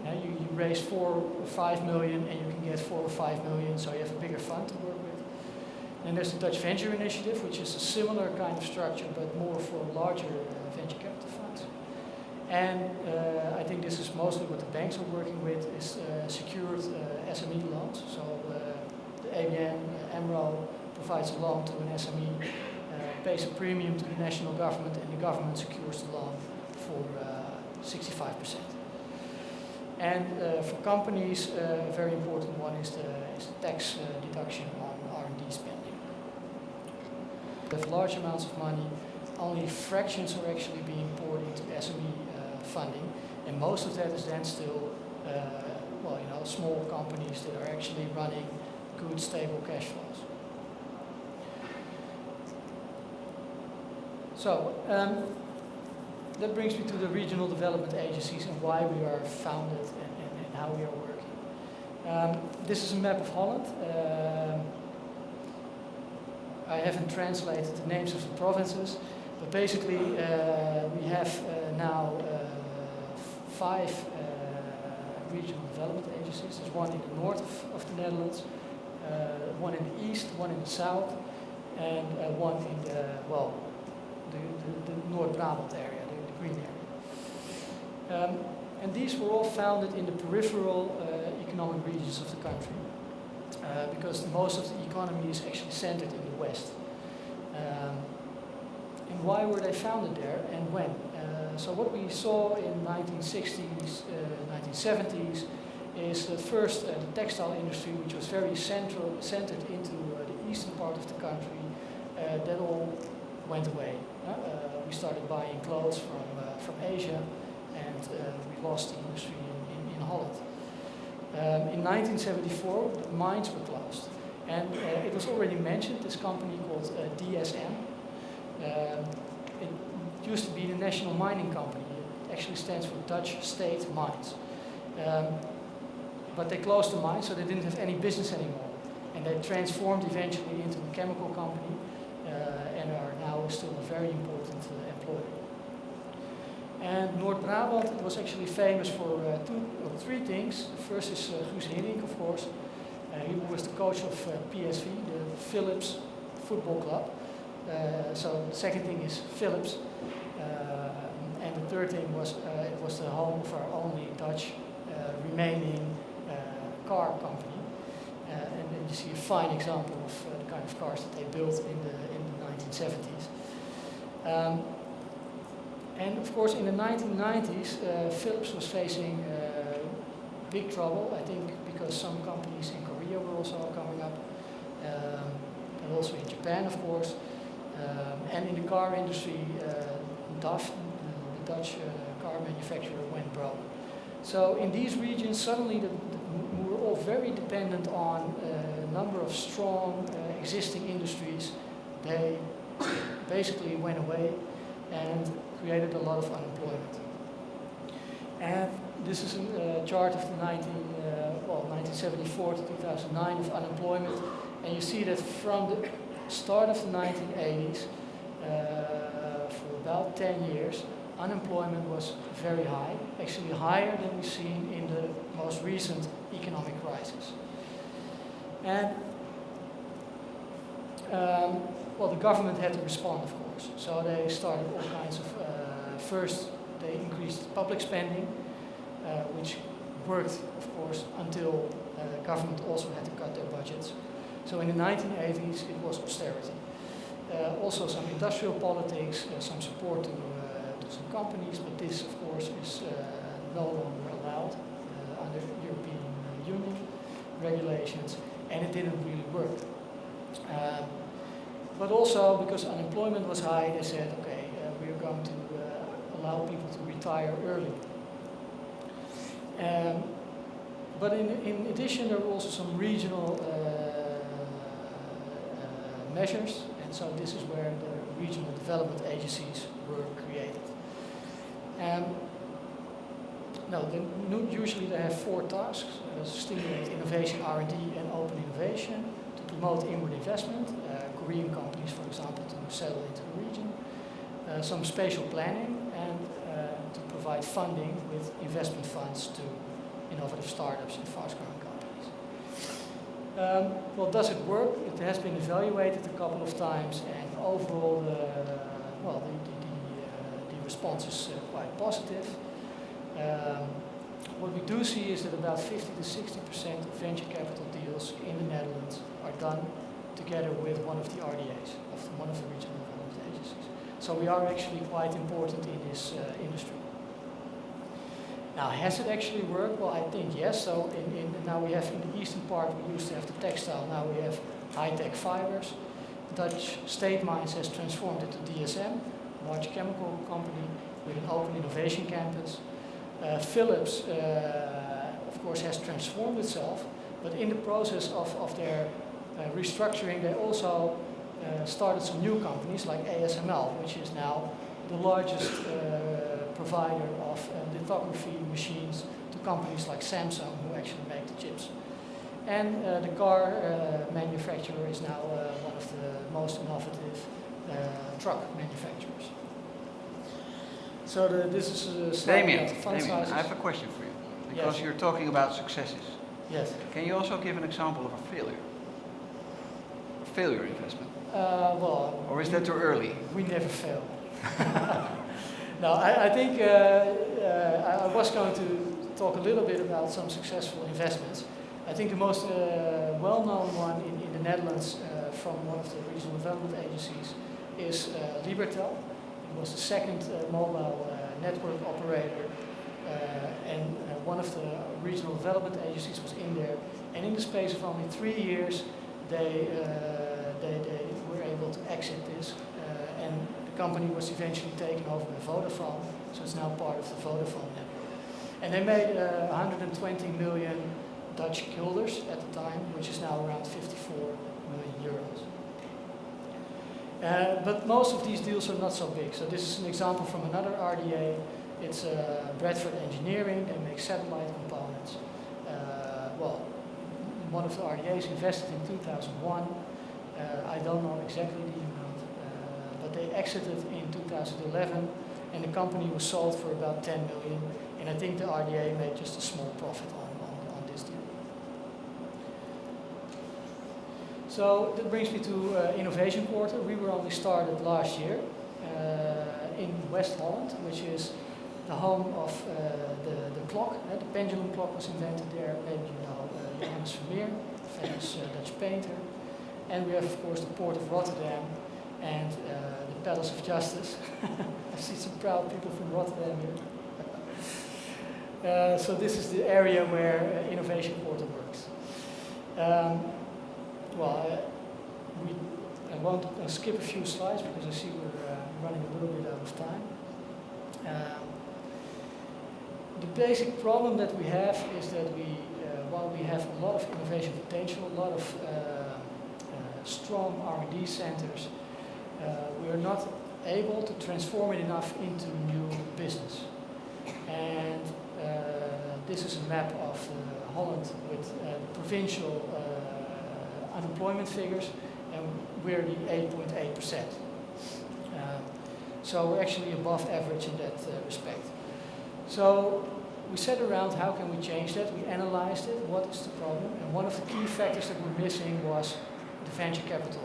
you raise 4 or 5 million and you can get 4 or 5 million, so you have a bigger fund to work with. And there's the Dutch Venture Initiative, which is a similar kind of structure, but more for larger venture capital funds. And I think this is mostly what the banks are working with, is secured SME loans. So the ABN AMRO provides a loan to an SME, pays a premium to the national government, and the government secures the loan for 65%. And for companies, a very important one is the tax deduction on R&D spending. With large amounts of money, only fractions are actually being poured into SME funding, and most of that is then still, well, you know, small companies that are actually running good, stable cash flows. So that brings me to the regional development agencies and why we are founded and how we are working. This is a map of Holland. I haven't translated the names of the provinces, but basically we have now 5 regional development agencies. There's one in the north of the Netherlands, one in the east, one in the south, and one in the, well, the North Brabant area, the green area. And these were all founded in the peripheral economic regions of the country, because most of the economy is actually centered in the west. And why were they founded there and when? So what we saw in 1960s, 1970s is that first the textile industry, which was very centered into the eastern part of the country, that all went away. We started buying clothes from Asia, and we lost the industry in Holland. In 1974, the mines were closed, and it was already mentioned, this company called DSM. It used to be the National Mining Company. It actually stands for Dutch State Mines. But they closed the mine, so they didn't have any business anymore. And they transformed eventually into a chemical company and are now still a very important employer. And North Brabant was actually famous for 2 or 3 things. The first is Guus Hiddink, of course. He was the coach of PSV, the Philips football club. So the second thing is Philips. And the third thing was it was the home of our only Dutch remaining car company. And then you see a fine example of the kind of cars that they built in the 1970s. And of course, in the 1990s, Philips was facing big trouble, I think, because some companies in Korea were also coming up, and also in Japan, of course. And in the car industry, DAF, the Dutch car manufacturer, went broke. So in these regions, suddenly we were all very dependent on a number of strong existing industries. They basically went away and created a lot of unemployment. And this is a chart of the 1974 to 2009 of unemployment. And you see that from the start of the 1980s, for about 10 years, unemployment was very high, actually higher than we've seen in the most recent economic crisis. And well, the government had to respond, of course. So they started all kinds of, first they increased public spending, which worked, of course, until government also had to cut their budgets. So in the 1980s, it was austerity. Also some industrial politics, some support to some companies, but this, of course, is no longer allowed under European Union regulations, and it didn't really work. But also because unemployment was high, they said, okay, we are going to allow people to retire early. But in addition, there were also some regional measures, and so this is where the regional development agencies were created. Usually they have 4 tasks: stimulate innovation, R&D, and open innovation, to promote inward investment, Korean companies, for example, to settle into the region, some spatial planning, and to provide funding with investment funds to innovative startups and fast-growing companies. Well, does it work? It has been evaluated a couple of times, and overall, the response is quite positive. What we do see is that about 50 to 60% of venture capital deals in the Netherlands are done together with one of the RDAs, one of the regional development agencies. So we are actually quite important in this industry. Now, has it actually worked? Well, I think yes. So now we have in the eastern part, we used to have the textile, now we have high-tech fibers. Dutch State Mines has transformed it to DSM, a large chemical company with an open innovation campus. Philips, of course, has transformed itself, but in the process of their restructuring, they also started some new companies like ASML, which is now the largest provider of lithography machines to companies like Samsung, who actually make the chips. And the car manufacturer is now one of the most innovative truck manufacturers. So this is a slide Damien, about fund sizes. I have a question for you. Because Yes. you're talking about successes. Yes. Can you also give an example of a failure? A failure investment? Or is that too early? We never fail. No, I think I was going to talk a little bit about some successful investments. I think the most well-known one in the Netherlands from one of the regional development agencies is Libertel. It was the second mobile network operator, and one of the regional development agencies was in there. And in the space of only 3 years, they were able to exit this, and the company was eventually taken over by Vodafone, so it's now part of the Vodafone network. And they made 120 million Dutch guilders at the time, which is now around 54 million euros. But most of these deals are not so big. So this is an example from another RDA. It's Bradford Engineering. They make satellite components. One of the RDAs invested in 2001. I don't know exactly the amount, but they exited in 2011, and the company was sold for about 10 million. And I think the RDA made just a small profit on this deal. So that brings me to Innovation Quarter. We were only started last year in West Holland, which is the home of the clock. The pendulum clock was invented there. Maybe you know Johannes Vermeer, famous Dutch painter. And we have, of course, the Port of Rotterdam and the Palace of Justice. I see some proud people from Rotterdam here. So this is the area where Innovation Quarter works. I won't skip a few slides because I see we're running a little bit out of time. The basic problem that we have is that while we have a lot of innovation potential, a lot of strong R&D centers, we are not able to transform it enough into new business. And this is a map of Holland with provincial unemployment figures, and we're the 8.8%. So we're actually above average in that respect. So we sat around, how can we change that? We analyzed it, what is the problem? And one of the key factors that we're missing was the venture capital,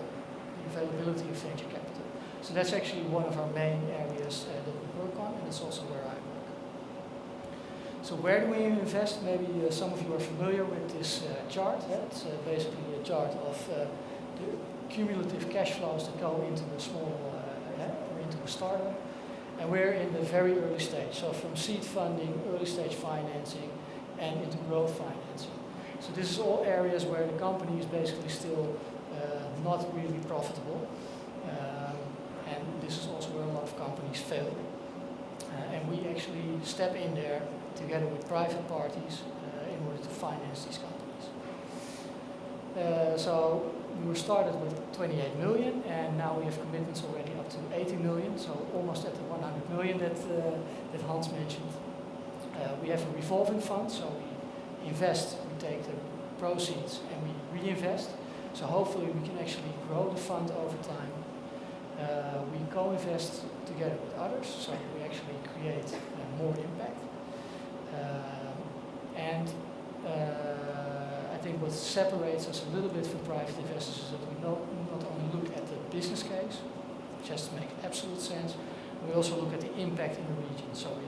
the availability of venture capital. So that's actually one of our main areas that we work on, and it's also where I work. So where do we invest? Maybe some of you are familiar with this chart. It's basically a chart of the cumulative cash flows that go into a small or into a startup. And we're in the very early stage, so from seed funding, early stage financing, and into growth financing. So this is all areas where the company is basically still not really profitable. And this is also where a lot of companies fail. And we actually step in there together with private parties in order to finance these companies. So we were started with 28 million, and now we have commitments already up to 80 million, so almost at the 100 million that Hans mentioned. We have a revolving fund, so we invest, we take the proceeds and we reinvest. So hopefully we can actually grow the fund over time. We co-invest together with others, so we actually create more impact. I think what separates us a little bit from private investors is that we not only look at the business case, which has to make absolute sense, we also look at the impact in the region. So we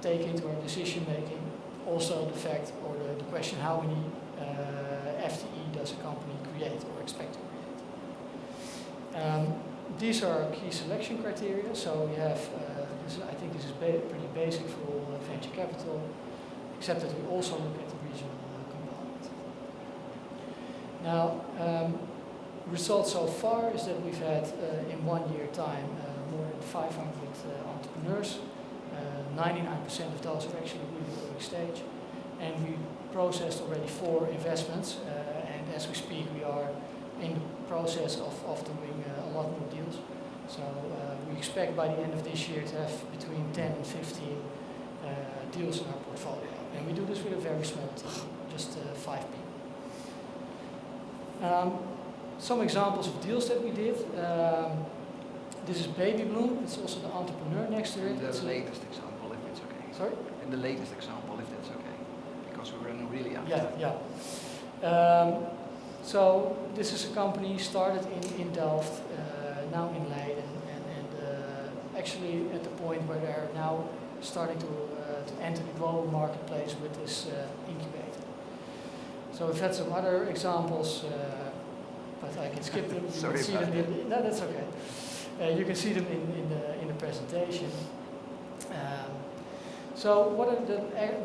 take into our decision making also the fact or the question how many FTE does a company create or expect to create. These are key selection criteria. So we have, I think this is pretty basic for all venture capital, except that we also look at the regional component. Now, results so far is that we've had in 1 year time more than 500 entrepreneurs. 99% of those are actually really early stage, and we processed already 4 investments, and as we speak we are in the process of doing a lot more deals. So we expect by the end of this year to have between 10 and 15 deals in our portfolio, and we do this with a very small team, just 5 people. Some examples of deals that we did. This is Baby Bloom. It's also the entrepreneur next to it. The latest example, if it's okay. Sorry? And the latest example, if that's okay. Because we're running really out of time. Yeah. So this is a company started in Delft, now in Leiden, and actually at the point where they're now starting to enter the global marketplace with this incubator. So we've had some other examples, but I can skip them. Sorry about that. No, that's okay. You can see them in the presentation. So what are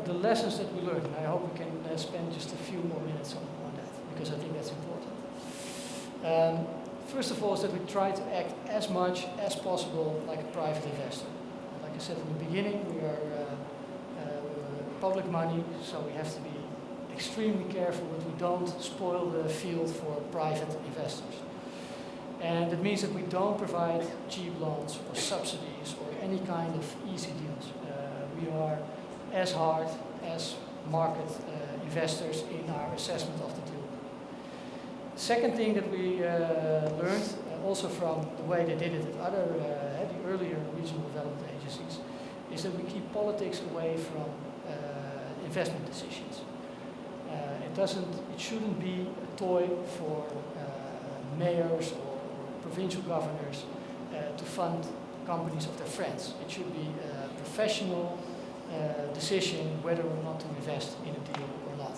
the lessons that we learned? And I hope we can spend just a few more minutes on that, because I think that's important. First of all is that we try to act as much as possible like a private investor. Like I said in the beginning, we are public money, so we have to be extremely careful that we don't spoil the field for private investors. And it means that we don't provide cheap loans or subsidies or any kind of easy deals. We are as hard as market investors in our assessment of the deal. Second thing that we learned, also from the way they did it at other, the earlier regional development agencies, is that we keep politics away from investment decisions. It shouldn't be a toy for mayors or provincial governors to fund companies of their friends. It should be a professional decision whether or not to invest in a deal or not.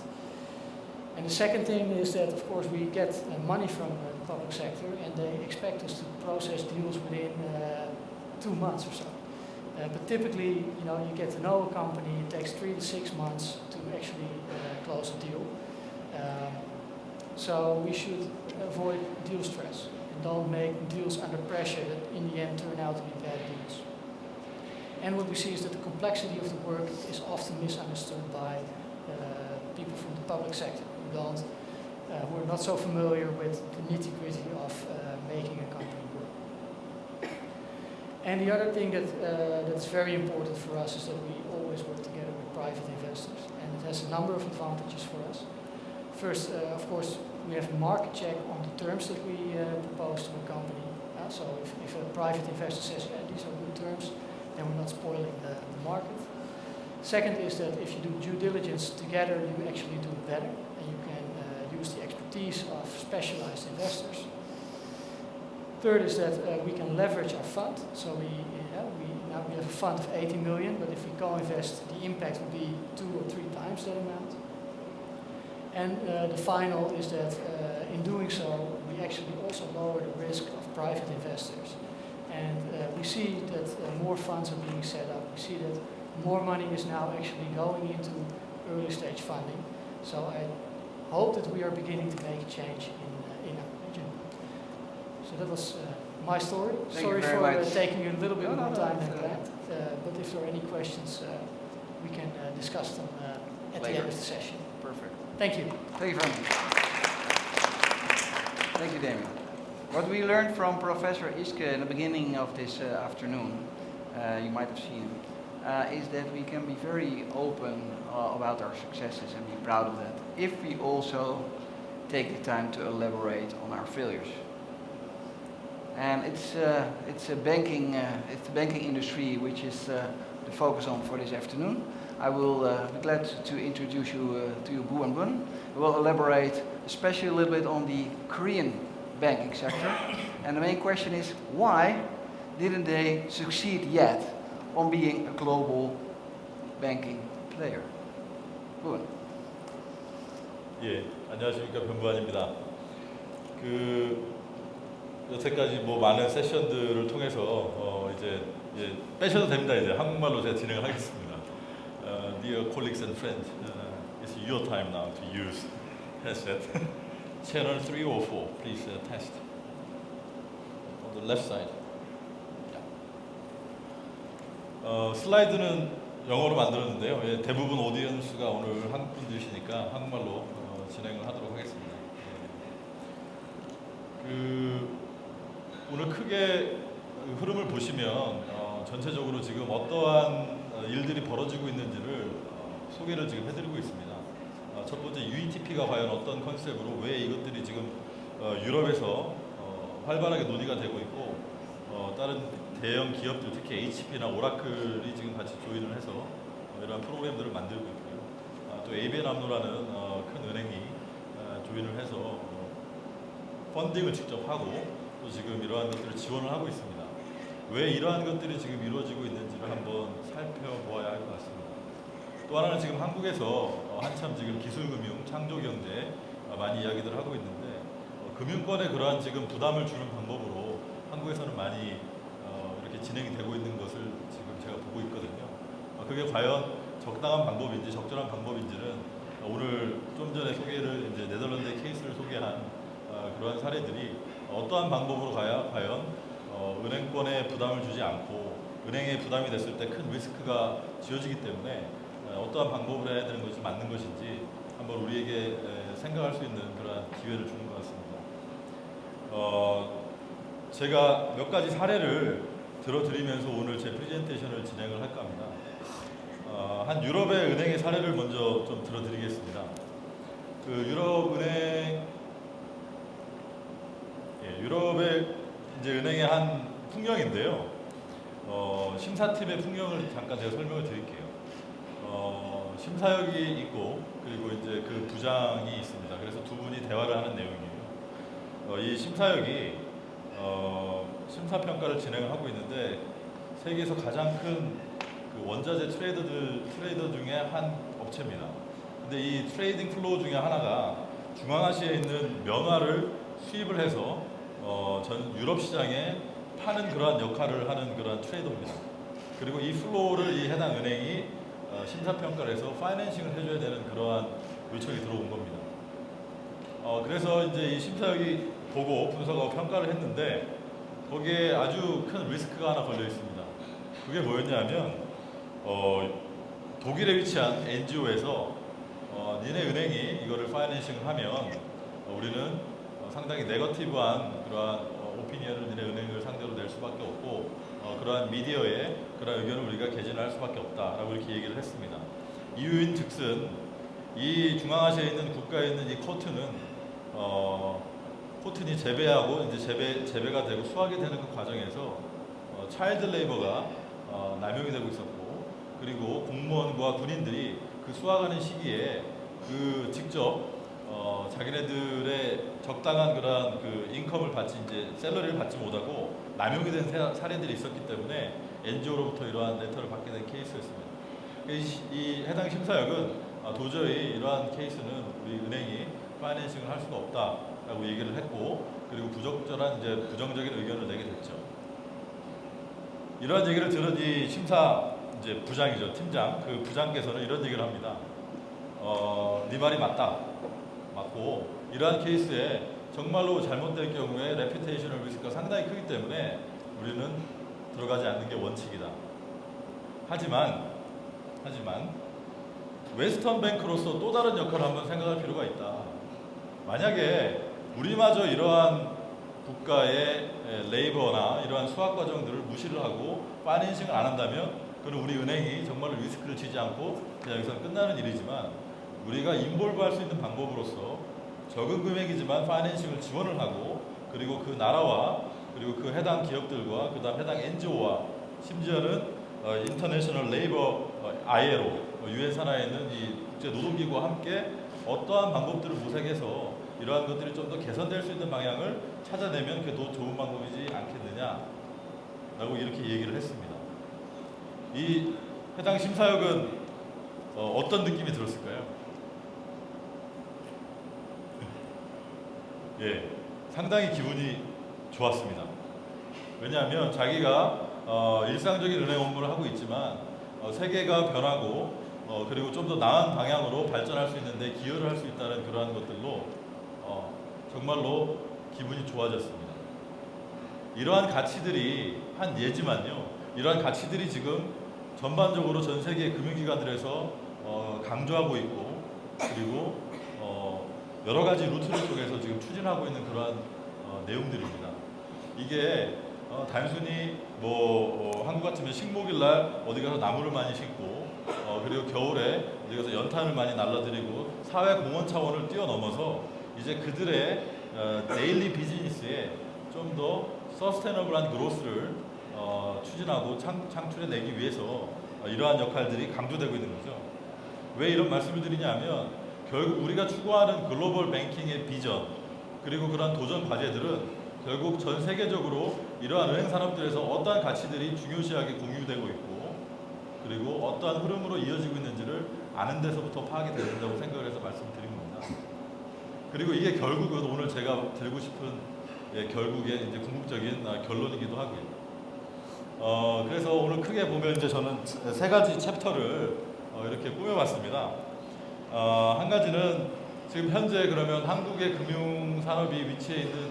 And the second thing is that, of course, we get money from the public sector, and they expect us to process deals within 2 months or so. But typically, you get to know a company, it takes 3 to 6 months to actually close a deal. So we should avoid deal stress and don't make deals under pressure that in the end turn out to be bad deals. And what we see is that the complexity of the work is often misunderstood by people from the public sector who are not so familiar with the nitty-gritty of making a company work. And the other thing that's very important for us is that we always work together with private investors, and it has a number of advantages for us. First, of course, we have a market check on the terms that we propose to a company. So if a private investor says, these are good terms, then we're not spoiling the market. Second is that if you do due diligence together, you actually do it better, and you can use the expertise of specialized investors. Third is that we can leverage our fund. So now we have a fund of 80 million, but if we co-invest, the impact would be 2 or 3 times that amount. And the final is that in doing so, we actually also lower the risk of private investors. And we see that more funds are being set up. We see that more money is now actually going into early stage funding. So I hope that we are beginning to make a change in our region. So that was my story. Thank you Sorry very for much. taking you a little bit No, no, more no, time it's, than planned. But if there are any questions, we can discuss them at the later. end of the session. Perfect. Thank you. Thank you very much. Thank you, Damien. What we learned from Professor Iske in the beginning of this afternoon, you might have seen him, is that we can be very open about our successes and be proud of that if we also take the time to elaborate on our failures. And it's the banking industry which is the focus on for this afternoon. I will be glad to introduce you to Bu and Bun. We will elaborate especially a little bit on the Korean banking sector. And the main question is, why didn't they succeed yet on being a global banking player? Bun. 예, 안녕하십니까, 변부안입니다. 여태까지 뭐 많은 세션들을 통해서 이제 빼셔도 됩니다. 이제 한국말로 제가 진행을 하겠습니다. Dear colleagues and friends, it's your time now to use headset. Channel 3 or 4, please test. On the left side. 슬라이드는 영어로 만들었는데요. 예, 대부분 오디언스가 오늘 한국 분들이시니까 한국말로 진행을 하도록 하겠습니다. 오늘 크게 흐름을 보시면 전체적으로 지금 어떠한 일들이 벌어지고 있는지를 소개를 지금 해드리고 있습니다. 첫 번째 UETP가 과연 어떤 컨셉으로 왜 이것들이 지금 유럽에서 활발하게 논의가 되고 있고 다른 대형 기업들 특히 HP나 오라클이 지금 같이 조인을 해서 이러한 프로그램들을 만들고 있고요. 또 ABN AMRO라는 큰 은행이 조인을 해서 펀딩을 직접 하고 또 지금 이러한 것들을 지원을 하고 있습니다. 왜 이러한 것들이 지금 이루어지고 있는지를 한번 살펴보아야 할 것 같습니다. 또 하나는 지금 한국에서 한참 지금 기술금융, 창조경제 많이 이야기들 하고 있는데 금융권에 그러한 지금 부담을 주는 방법으로 한국에서는 많이 이렇게 진행이 되고 있는 것을 지금 제가 보고 있거든요. 그게 과연 적당한 방법인지 적절한 방법인지는 오늘 좀 전에 소개를 이제 네덜란드의 케이스를 소개한 그러한 사례들이 어떠한 방법으로 가야 과연 은행권에 부담을 주지 않고 은행에 부담이 됐을 때 큰 리스크가 지어지기 때문에 어떠한 방법을 해야 되는 것이 맞는 것인지 한번 우리에게 생각할 수 있는 그런 기회를 주는 것 같습니다. 제가 몇 가지 사례를 들어드리면서 오늘 제 프레젠테이션을 진행을 할까 합니다. 한 유럽의 은행의 사례를 먼저 좀 들어드리겠습니다. 유럽의 이제 은행의 한 풍경인데요. 심사팀의 풍경을 잠깐 제가 설명을 드릴게요. 심사역이 있고 그리고 이제 그 부장이 있습니다. 그래서 두 분이 대화를 하는 내용이에요. 이 심사역이 심사평가를 진행을 하고 있는데 세계에서 가장 큰 그 원자재 트레이더 중에 한 업체입니다. 근데 이 트레이딩 플로우 중에 하나가 중앙아시아에 있는 명화를 수입을 해서 전 유럽 시장에 파는 그러한 역할을 하는 그러한 트레이더입니다. 그리고 이 플로우를 이 해당 은행이 심사평가를 해서 파이낸싱을 해줘야 되는 그러한 요청이 들어온 겁니다. 그래서 이제 이 심사역이 보고 분석하고 평가를 했는데 거기에 아주 큰 리스크가 하나 걸려 있습니다. 그게 뭐였냐면 독일에 위치한 NGO에서 니네 은행이 이거를 파이낸싱을 하면 우리는 상당히 네거티브한 그러한 오피니언을 니네 은행을 상대로 낼 수밖에 없고 그러한 미디어에 그러한 의견을 우리가 개진할 수밖에 없다라고 이렇게 얘기를 했습니다. 이유인 즉슨 이 중앙아시아에 있는 국가에 있는 이 코튼이 재배하고 이제 재배가 되고 수확이 되는 그 과정에서 차일드 레이버가 남용이 되고 있었고 그리고 공무원과 군인들이 그 수확하는 시기에 그 직접 자기네들의 적당한 그런 그 인컴을 받지 이제 샐러리를 받지 못하고 남용이 된 사례들이 있었기 때문에 NGO로부터 이러한 레터를 받게 된 케이스였습니다. 이 해당 심사역은 도저히 이러한 케이스는 우리 은행이 파이낸싱을 할 수가 없다라고 얘기를 했고 그리고 부적절한 이제 부정적인 의견을 내게 됐죠. 이러한 얘기를 들은 이 심사 이제 부장이죠, 팀장. 그 부장께서는 이런 얘기를 합니다. 네 말이 맞다. 맞고 이러한 케이스에 정말로 잘못될 경우에 리프레젠테이셔널 리스크가 상당히 크기 때문에 우리는 들어가지 않는 게 원칙이다. 하지만 웨스턴 뱅크로서 또 다른 역할을 한번 생각할 필요가 있다. 만약에 우리마저 이러한 국가의 레이버나 이러한 수학 과정들을 무시를 하고 파이낸싱을 안 한다면 그건 우리 은행이 정말로 리스크를 지지 않고 그냥 여기서 끝나는 일이지만 우리가 인볼브할 수 있는 방법으로서 적은 금액이지만 파이낸싱을 지원을 하고 그리고 그 나라와 그리고 그 해당 기업들과 그 다음 해당 NGO와 심지어는 인터내셔널 레이버 ILO 유엔 산하에 있는 이 국제 노동기구와 함께 어떠한 방법들을 모색해서 이러한 것들이 좀 더 개선될 수 있는 방향을 찾아내면 그게 더 좋은 방법이지 않겠느냐라고 이렇게 얘기를 했습니다. 이 해당 심사역은 어떤 느낌이 들었을까요? 예, 상당히 기분이 좋았습니다. 왜냐하면 자기가 일상적인 은행 업무를 하고 있지만 세계가 변하고 그리고 좀 더 나은 방향으로 발전할 수 있는데 기여를 할 수 있다는 그러한 것들로 정말로 기분이 좋아졌습니다. 이러한 가치들이 한 예지만요. 이러한 가치들이 지금 전반적으로 전 세계 금융기관들에서 강조하고 있고 그리고 여러 가지 루트를 통해서 지금 추진하고 있는 그러한 내용들입니다. 이게 단순히 한국 같으면 식목일날 어디 가서 나무를 많이 심고 그리고 겨울에 어디 가서 연탄을 많이 날라드리고 사회 공헌 차원을 뛰어넘어서 이제 그들의 데일리 비즈니스에 좀 더 서스테너블한 그로스를 추진하고 창출해내기 위해서 이러한 역할들이 강조되고 있는 거죠. 왜 이런 말씀을 드리냐면 결국 우리가 추구하는 글로벌 뱅킹의 비전 그리고 그러한 도전 과제들은 결국 전 세계적으로 이러한 은행 산업들에서 어떠한 가치들이 중요시하게 공유되고 있고 그리고 어떠한 흐름으로 이어지고 있는지를 아는 데서부터 파악이 된다고 생각을 해서 말씀드린 겁니다. 그리고 이게 결국은 오늘 제가 드리고 싶은 결국에 이제 궁극적인 결론이기도 하고요. 그래서 오늘 크게 보면 이제 저는 세 가지 챕터를 이렇게 꾸며봤습니다. 한 가지는 지금 현재 그러면 한국의 금융 산업이 위치해 있는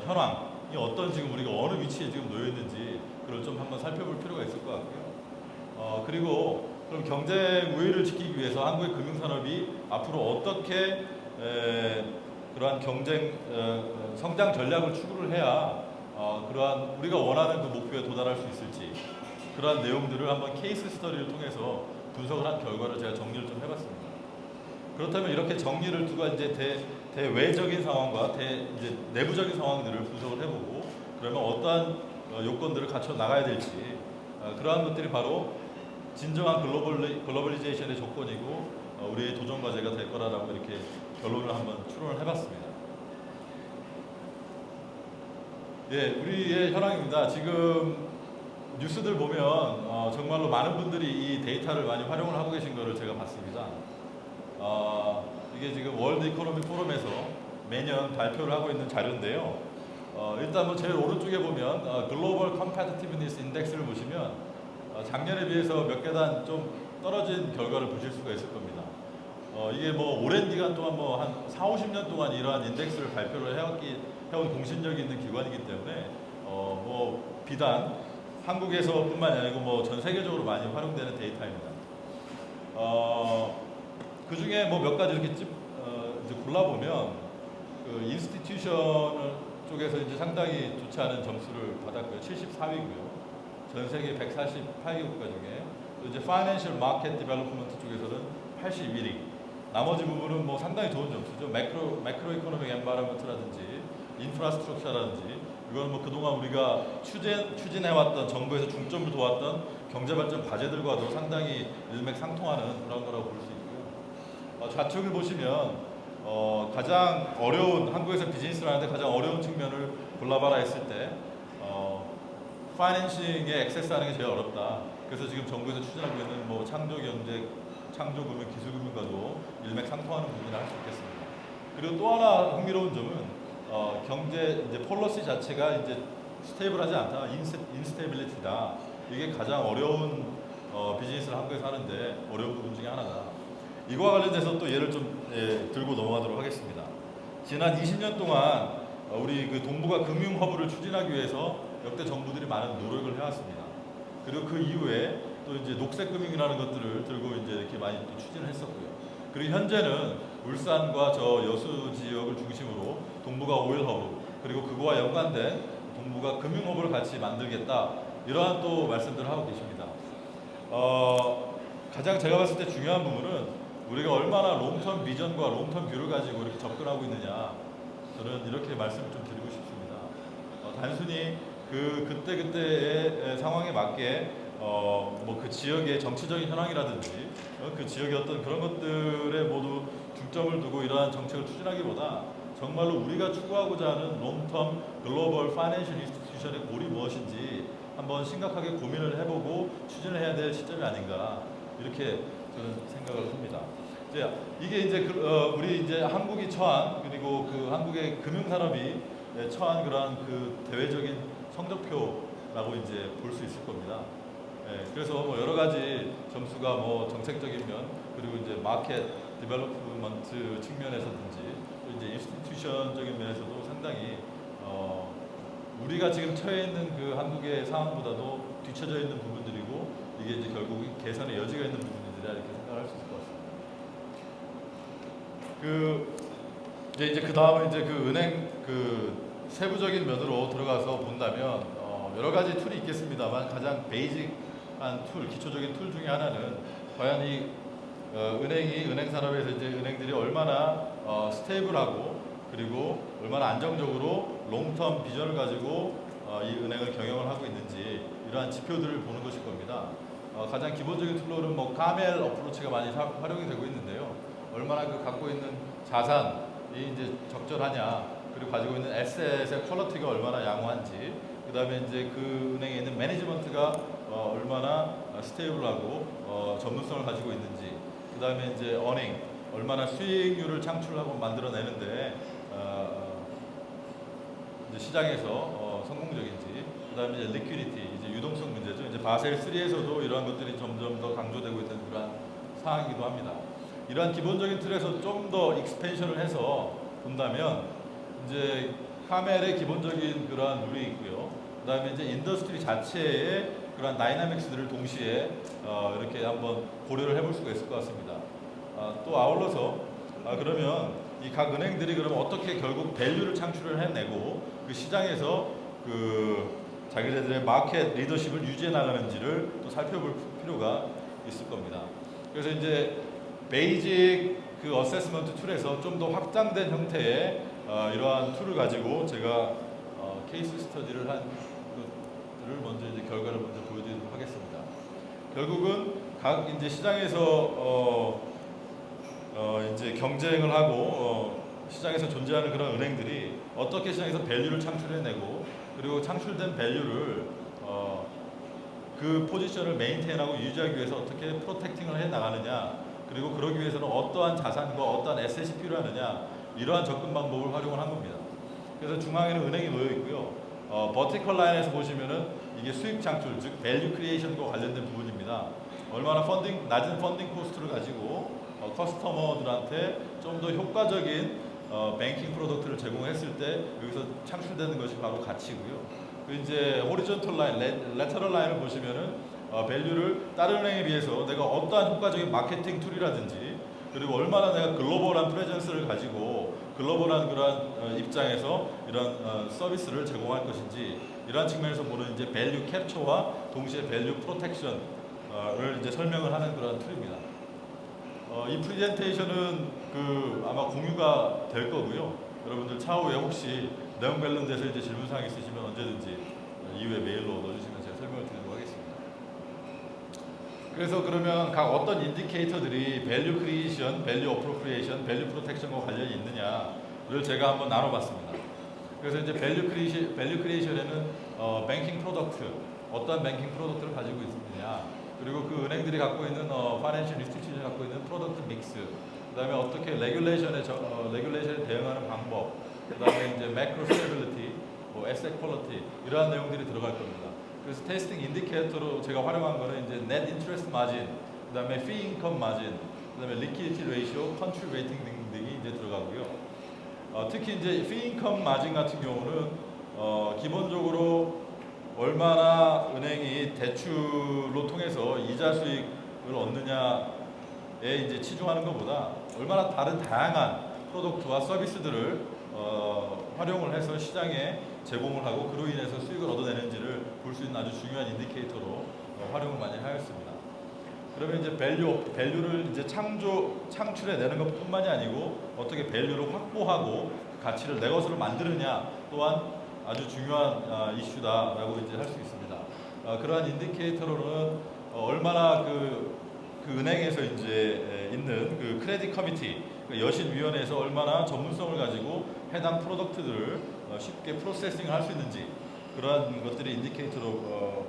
현황이 어떤 지금 우리가 어느 위치에 지금 놓여 있는지 그걸 좀 한번 살펴볼 필요가 있을 것 같고요. 그리고 그럼 경쟁 우위를 지키기 위해서 한국의 금융 산업이 앞으로 어떻게 그러한 경쟁 성장 전략을 추구를 해야 그러한 우리가 원하는 그 목표에 도달할 수 있을지 그러한 내용들을 한번 케이스 스터디를 통해서 분석을 한 결과를 제가 정리를 좀 해봤습니다. 그렇다면 이렇게 정리를 두고 이제 대외적인 상황과 이제 내부적인 상황들을 분석을 해보고 그러면 어떠한 요건들을 갖춰 나가야 될지 그러한 것들이 바로 진정한 글로벌리제이션의 조건이고 우리의 도전 과제가 될 거라고 이렇게 결론을 한번 추론을 해봤습니다. 예, 우리의 현황입니다. 지금 뉴스들 보면 정말로 많은 분들이 이 데이터를 많이 활용을 하고 계신 것을 제가 봤습니다. 이게 지금 월드 이코노미 포럼에서 매년 발표를 하고 있는 자료인데요. 일단 뭐 제일 오른쪽에 보면 글로벌 컴패티티브니스 인덱스를 보시면 작년에 비해서 몇 계단 좀 떨어진 결과를 보실 수가 있을 겁니다. 이게 뭐 오랜 기간 동안 뭐 한 4, 50년 동안 이러한 인덱스를 발표를 해온 공신력이 있는 기관이기 때문에 뭐 비단 한국에서뿐만이 아니고 뭐 전 세계적으로 많이 활용되는 데이터입니다. 그 중에 뭐 몇 가지 이렇게 이제 골라보면 그 인스티튜션 쪽에서 이제 상당히 좋지 않은 점수를 받았고요. 74위고요. 전 세계 148개 국가 중에 또 이제 파이낸셜 마켓 디벨롭먼트 쪽에서는 81위. 나머지 부분은 뭐 상당히 좋은 점수죠. 매크로 이코노믹 엔바이런먼트라든지 인프라스트럭처라든지 이건 뭐 그동안 우리가 추진해왔던 정부에서 중점을 두었던 경제발전 과제들과도 상당히 일맥상통하는 그런 거라고 볼 수 있고요. 좌측을 보시면 가장 어려운 한국에서 비즈니스를 하는데 가장 어려운 측면을 골라봐라 했을 때 파이낸싱에 액세스하는 게 제일 어렵다. 그래서 지금 정부에서 추진하고 있는 뭐 창조경제, 창조금융, 기술금융과도 일맥상통하는 부분이라 할 수 있겠습니다. 그리고 또 하나 흥미로운 점은 경제 이제 폴러시 자체가 이제 스테이블하지 않다, 인스테빌리티다. 이게 가장 어려운 비즈니스를 한국에서 하는데 어려운 부분 중에 하나다. 이거와 관련돼서 또 예를 좀 들고 넘어가도록 하겠습니다. 지난 20년 동안 우리 그 동북아 금융 허브를 추진하기 위해서 역대 정부들이 많은 노력을 해왔습니다. 그리고 그 이후에 또 이제 녹색 금융이라는 것들을 들고 이제 이렇게 많이 또 추진을 했었고요. 그리고 현재는 울산과 저 여수 지역을 중심으로 동북아 오일 허브 그리고 그거와 연관된 동북아 금융 허브를 같이 만들겠다 이러한 또 말씀들을 하고 계십니다. 가장 제가 봤을 때 중요한 부분은 우리가 얼마나 롱텀 비전과 롱텀 뷰를 가지고 이렇게 접근하고 있느냐 저는 이렇게 말씀을 좀 드리고 싶습니다. 단순히 그때의 상황에 맞게 뭐 그 지역의 정치적인 현황이라든지 그 지역의 어떤 그런 것들에 모두 중점을 두고 이러한 정책을 추진하기보다 정말로 우리가 추구하고자 하는 롱텀 글로벌 파이낸셜 인스티튜션의 골이 무엇인지 한번 심각하게 고민을 해보고 추진을 해야 될 시점이 아닌가 이렇게 저는 생각을 합니다. 이게 이제 우리 이제 한국이 처한 그리고 그 한국의 금융산업이 처한 그러한 그 대외적인 성적표라고 이제 볼 수 있을 겁니다. 그래서 뭐 여러 가지 점수가 뭐 정책적인 면 그리고 이제 마켓 디벨롭먼트 측면에서든지 또 이제 인스티튜션적인 면에서도 상당히 우리가 지금 처해 있는 그 한국의 상황보다도 뒤처져 있는 부분들이고 이게 이제 결국 개선의 여지가 있는 부분들이라 이렇게 생각할 수 있을 것 같습니다. 이제 그 다음에 이제 그 은행 그 세부적인 면으로 들어가서 본다면 여러 가지 툴이 있겠습니다만 가장 베이직한 툴, 기초적인 툴 중에 하나는 과연 이 은행 산업에서 이제 은행들이 얼마나 스테이블하고 그리고 얼마나 안정적으로 롱텀 비전을 가지고 이 은행을 경영을 하고 있는지 이러한 지표들을 보는 것일 겁니다. 가장 기본적인 툴로는 뭐 카멜 어프로치가 많이 활용이 되고 있는데요. 얼마나 그 갖고 있는 자산이 이제 적절하냐, 그리고 가지고 있는 에셋의 퀄리티가 얼마나 양호한지, 그 다음에 이제 그 은행에 있는 매니지먼트가 얼마나 스테이블하고 전문성을 가지고 있는지, 그 다음에 이제 어닝 얼마나 수익률을 창출하고 만들어내는데 이제 시장에서 성공적인지, 그 다음에 이제 리퀴디티, 이제 유동성 문제죠. 이제 바셀 3에서도 이러한 것들이 점점 더 강조되고 있는 그러한 상황이기도 합니다. 이러한 기본적인 틀에서 좀 더 익스펜션을 해서 본다면 이제 카멜의 기본적인 그러한 룰이 있고요. 그 다음에 이제 인더스트리 자체의 그러한 다이나믹스들을 동시에 이렇게 한번 고려를 해볼 수가 있을 것 같습니다. 또 아울러서 그러면 이 각 은행들이 그러면 어떻게 결국 밸류를 창출을 해내고 그 시장에서 그 자기네들의 마켓 리더십을 유지해 나가는지를 또 살펴볼 필요가 있을 겁니다. 그래서 이제 베이직 그 어세스먼트 툴에서 좀 더 확장된 형태의 이러한 툴을 가지고 제가 케이스 스터디를 한 것들을 먼저 이제 결과를 먼저 보여드리도록 하겠습니다. 결국은 각 이제 시장에서 이제 경쟁을 하고 시장에서 존재하는 그런 은행들이 어떻게 시장에서 밸류를 창출해내고 그리고 창출된 밸류를 그 포지션을 메인테인하고 유지하기 위해서 어떻게 프로텍팅을 해 나가느냐, 그리고 그러기 위해서는 어떠한 자산과 어떠한 에셋이 필요하느냐, 이러한 접근 방법을 활용을 한 겁니다. 그래서 중앙에는 은행이 놓여 있고요. 버티컬 라인에서 보시면은 이게 수익 창출, 즉 밸류 크리에이션과 관련된 부분입니다. 얼마나 낮은 펀딩 코스트를 가지고 커스터머들한테 좀 더 효과적인 뱅킹 프로덕트를 제공했을 때 여기서 창출되는 것이 바로 가치고요. 그 이제 호리존털 라인, 레터럴 라인을 보시면은 밸류를 다른 은행에 비해서 내가 어떠한 효과적인 마케팅 툴이라든지 그리고 얼마나 내가 글로벌한 프레젠스를 가지고 글로벌한 그러한 입장에서 이런 서비스를 제공할 것인지, 이러한 측면에서 보는 이제 밸류 캡처와 동시에 밸류 프로텍션을 이제 설명을 하는 그런 툴입니다. 이 프레젠테이션은 그 아마 공유가 될 거고요. 여러분들 차후에 혹시 내용 관련돼서 이제 질문사항 있으시면 언제든지 이후에 메일로 넣어주시면 제가 설명을 드리도록 하겠습니다. 그래서 그러면 각 어떤 인디케이터들이 밸류 크리에이션, 밸류 어프로프리에이션, 밸류 프로텍션과 관련이 있느냐를 제가 한번 나눠봤습니다. 그래서 이제 밸류 크리에이션에는 뱅킹 프로덕트, 어떤 뱅킹 프로덕트를 가지고 있느냐, 그리고 그 은행들이 갖고 있는 파이낸셜 인스티튜션이 갖고 있는 프로덕트 믹스, 그다음에 어떻게 레귤레이션에 대응하는 방법, 그다음에 이제 매크로 스테빌리티, 뭐 에셋 퀄리티, 이러한 내용들이 들어갈 겁니다. 그래서 테스팅 인디케이터로 제가 활용한 거는 이제 net interest margin, 그다음에 fee income margin, 그다음에 liquidity ratio, country rating 등이 이제 들어가고요. 특히 이제 피인컴 마진 같은 경우는 기본적으로 얼마나 은행이 대출로 통해서 이자 수익을 얻느냐에 이제 치중하는 것보다 얼마나 다른 다양한 프로덕트와 서비스들을 활용을 해서 시장에 제공을 하고 그로 인해서 수익을 얻어내는지를 볼 수 있는 아주 중요한 인디케이터로 활용을 많이 하였습니다. 그러면 이제 밸류를 이제 창출해내는 것뿐만이 아니고 어떻게 밸류를 확보하고 가치를 내 것으로 만드느냐 또한 아주 중요한 이슈다라고 이제 할 수 있습니다. 그러한 인디케이터로는 얼마나 그 은행에서 이제 있는 그 크레딧 커미티, 그 여신위원회에서 얼마나 전문성을 가지고 해당 프로덕트들을 쉽게 프로세싱을 할 수 있는지 그러한 것들이 인디케이터로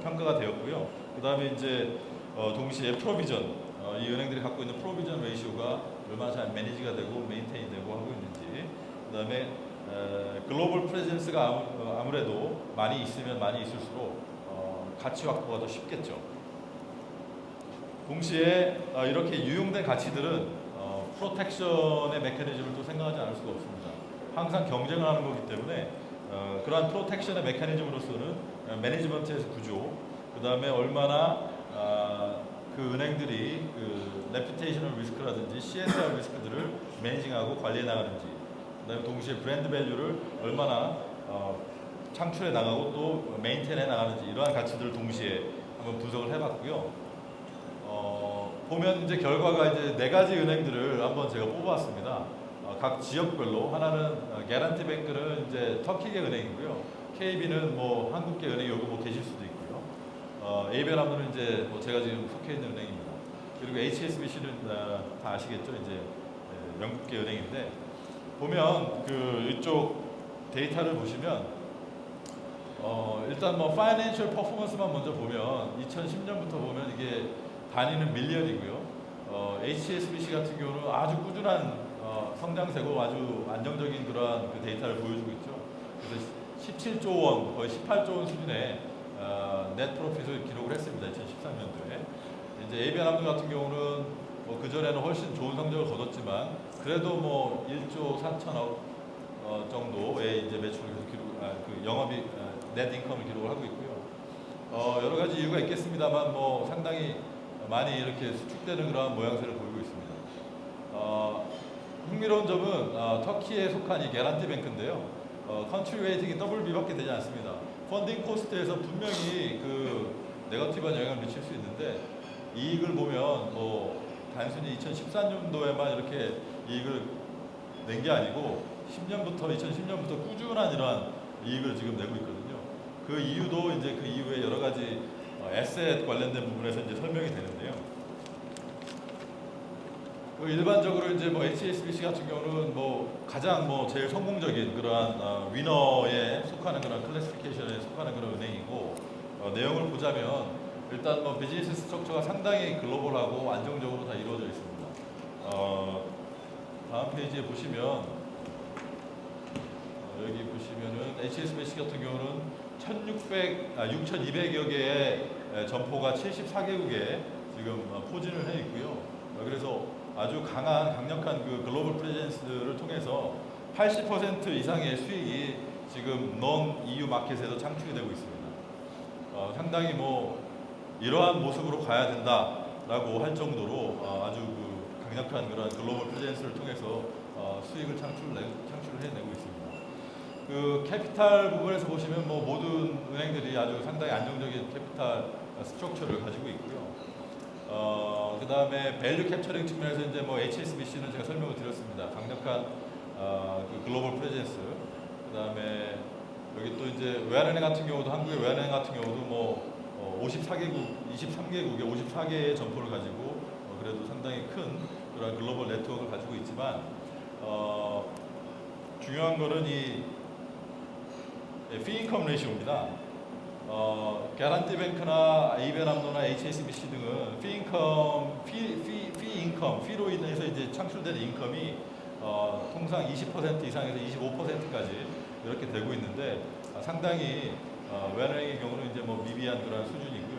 평가가 되었고요. 그 다음에 이제 동시에 프로비전, 이 은행들이 갖고 있는 프로비전 레이시오가 얼마나 잘 매니지가 되고 메인테인 되고 하고 있는지, 그 다음에 글로벌 프레젠스가 아무래도 많이 있으면 많이 있을수록 가치 확보가 더 쉽겠죠. 동시에 이렇게 유용된 가치들은 프로텍션의 메커니즘을 또 생각하지 않을 수가 없습니다. 항상 경쟁을 하는 거기 때문에 그러한 프로텍션의 메커니즘으로서는 매니지먼트에서 구조, 그 다음에 얼마나 그 은행들이 그 레퓨테이셔널 리스크라든지 CSR 리스크들을 매니징하고 관리해 나가는지, 그 다음에 동시에 브랜드 밸류를 얼마나 창출해 나가고 또 메인테인해 나가는지 이러한 가치들을 동시에 한번 분석을 해봤고요. 보면 이제 결과가 이제 4가지 은행들을 한번 제가 뽑아왔습니다. 각 지역별로 하나는 개란티 뱅크는 이제 터키계 은행이고요. KB는 뭐 한국계 은행이 여기 뭐 계실 수도 있고요. ABNAM은 이제 뭐 제가 지금 속해 있는 은행입니다. 그리고 HSBC는 다 아시겠죠? 이제 영국계 은행인데 보면 그 이쪽 데이터를 보시면 일단 뭐 파이낸셜 퍼포먼스만 먼저 보면 2010년부터 보면 이게 단위는 밀리언이고요. HSBC 같은 경우는 아주 꾸준한 성장세고 아주 안정적인 그러한 그 데이터를 보여주고 있죠. 그래서 17조 원, 거의 18조 원 수준의 넷 프로핏을 기록을 했습니다. 2013년도에. 이제 ABNAMD 같은 경우는 뭐 그전에는 훨씬 좋은 성적을 거뒀지만 그래도 뭐 1조 4천억 정도의 이제 매출을 계속 그 영업이 넷 인컴을 기록을 하고 있고요. 여러 가지 이유가 있겠습니다만 뭐 상당히 많이 이렇게 수축되는 그런 모양새를 보이고 있습니다. 흥미로운 점은 터키에 속한 이 개란티 뱅크인데요. 컨트리 웨이팅이 WB밖에 되지 않습니다. 펀딩 코스트에서 분명히 그 네거티브한 영향을 미칠 수 있는데 이익을 보면 뭐 단순히 2014년도에만 이렇게 이익을 낸 게 아니고 2010년부터 꾸준한 이러한 이익을 지금 내고 있거든요. 그 이유도 이제 그 이후에 여러 가지 에셋 관련된 부분에서 이제 설명이 되는데요. 일반적으로 이제 뭐 HSBC 같은 경우는 뭐 가장 뭐 제일 성공적인 그러한 위너에 속하는 그런 클래시피케이션에 속하는 그런 은행이고 내용을 보자면 일단 뭐 비즈니스 스트럭처가 상당히 글로벌하고 안정적으로 다 이루어져 있습니다. 다음 페이지에 보시면 여기 보시면은 HSBC 같은 경우는 6,200여 개의 점포가 74개국에 지금 포진을 해 있고요. 그래서 아주 강력한 그 글로벌 프레젠스를 통해서 80% 이상의 수익이 지금 non EU 마켓에서 창출이 되고 있습니다. 상당히 뭐 이러한 모습으로 가야 된다라고 할 정도로 아주 그 강력한 그런 글로벌 프레젠스를 통해서 수익을 창출해내고 있습니다. 그 캐피탈 부분에서 보시면 뭐 모든 은행들이 아주 상당히 안정적인 캐피탈 스트럭처를 가지고 있고요. 그 다음에 밸류 캡처링 측면에서 이제 뭐 HSBC는 제가 설명을 드렸습니다. 강력한 그 글로벌 프레젠스. 그 다음에 여기 또 이제 외환은행 같은 경우도 한국의 외환은행 같은 경우도 뭐 23개국에 54개의 점포를 가지고 그래도 상당히 큰 그런 글로벌 네트워크를 가지고 있지만 중요한 거는 이 피인컴 레이시오입니다. 개란티 뱅크나 ABNAMD나 HSBC 등은 피로 인해서 이제 창출되는 인컴이 통상 20% 이상에서 25%까지 이렇게 되고 있는데 상당히 외환은행의 경우는 이제 뭐 미비한 그런 수준이고요.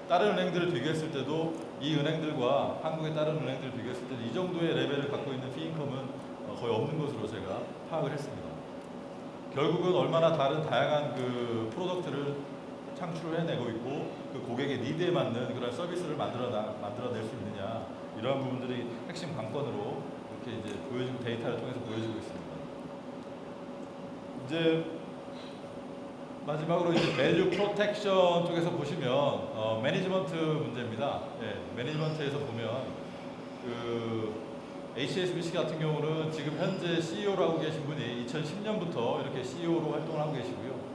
다른 은행들을 비교했을 때도 이 은행들과 한국의 다른 은행들을 비교했을 때도 이 정도의 레벨을 갖고 있는 피인컴은 거의 없는 것으로 제가 파악을 했습니다. 결국은 얼마나 다양한 그 프로덕트를 창출을 해내고 있고 그 고객의 니드에 맞는 그런 서비스를 만들어낼 수 있느냐, 이러한 부분들이 핵심 관건으로 이렇게 이제 보여지고 데이터를 통해서 보여지고 있습니다. 이제 마지막으로 이제 밸류 프로텍션 쪽에서 보시면 매니지먼트 문제입니다. 매니지먼트에서 보면 그 HSBC 같은 경우는 지금 현재 CEO로 하고 계신 분이 2010년부터 이렇게 CEO로 활동을 하고 계시고요.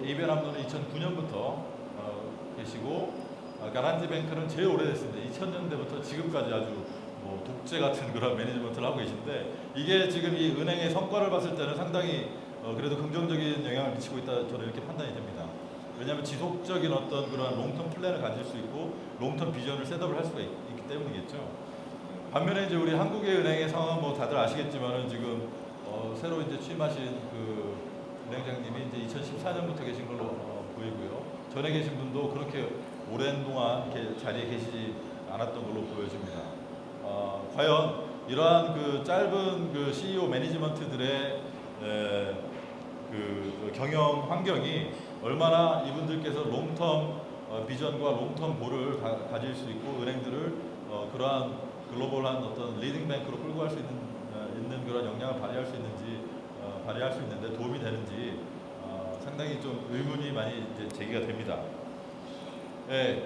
ABN 암로는 2009년부터 계시고, 가란티뱅크는 제일 오래됐습니다. 2000년대부터 지금까지 아주 뭐 독재 같은 그런 매니지먼트를 하고 계신데, 이게 지금 이 은행의 성과를 봤을 때는 상당히 그래도 긍정적인 영향을 미치고 있다, 저는 이렇게 판단이 됩니다. 왜냐하면 지속적인 어떤 그런 롱텀 플랜을 가질 수 있고 롱텀 비전을 셋업을 할 수가 있기 때문이겠죠. 반면에 이제 우리 한국의 은행의 상황은 뭐 다들 아시겠지만은 지금 새로 이제 취임하신 그 은행장님이 이제 2014년부터 계신 걸로 보이고요. 전에 계신 분도 그렇게 오랜 동안 이렇게 자리에 계시지 않았던 걸로 보여집니다. 과연 이러한 그 짧은 그 CEO 매니지먼트들의 그 경영 환경이 얼마나 이분들께서 롱텀 비전과 롱텀 골을 가질 수 있고 은행들을 그러한 글로벌한 어떤 리딩 뱅크로 끌고 갈 수 있는 그런 역량을 발휘할 수 있는데 도움이 되는지 상당히 좀 의문이 많이 이제 제기가 됩니다.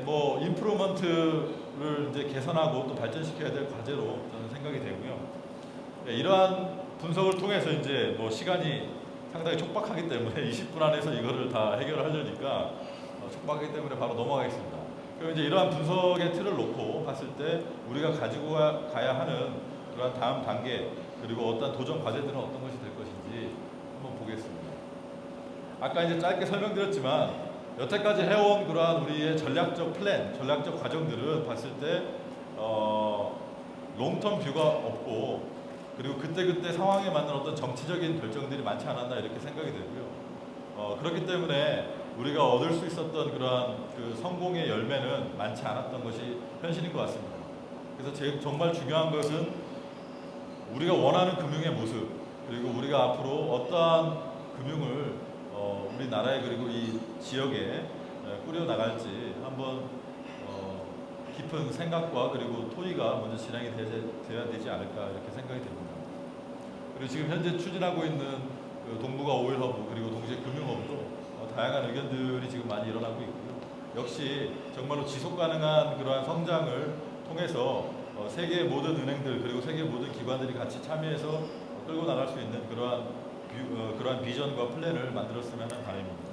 뭐 인프루먼트를 이제 개선하고 또 발전시켜야 될 과제로 저는 생각이 되고요. 이러한 분석을 통해서 이제 뭐 시간이 상당히 촉박하기 때문에 20분 안에서 이거를 다 해결하려니까 촉박하기 때문에 바로 넘어가겠습니다. 그럼 이제 이러한 분석의 틀을 놓고 봤을 때 우리가 가지고 가야 하는 그러한 다음 단계, 그리고 어떤 도전 과제들은 어떤 것이 될 것인지 한번 보겠습니다. 아까 이제 짧게 설명드렸지만 여태까지 해온 그러한 우리의 전략적 플랜, 전략적 과정들은 봤을 때 롱텀 뷰가 없고, 그리고 그때그때 상황에 맞는 어떤 정치적인 결정들이 많지 않았나 이렇게 생각이 되고요. 그렇기 때문에 우리가 얻을 수 있었던 그러한 그 성공의 열매는 많지 않았던 것이 현실인 것 같습니다. 그래서 정말 중요한 것은 우리가 원하는 금융의 모습, 그리고 우리가 앞으로 어떠한 금융을 우리나라에 그리고 이 지역에 꾸려 나갈지 한번 깊은 생각과 그리고 토의가 먼저 진행이 돼야 되지 않을까 이렇게 생각이 됩니다. 그리고 지금 현재 추진하고 있는 그 동북아 오일 허브 그리고 동시에 금융허브도 다양한 의견들이 지금 많이 일어나고 있고요. 역시 정말로 지속 가능한 그러한 성장을 통해서 세계의 모든 은행들 그리고 세계 모든 기관들이 같이 참여해서 끌고 나갈 수 있는 그러한 비전과 플랜을 만들었으면 하는 바람입니다.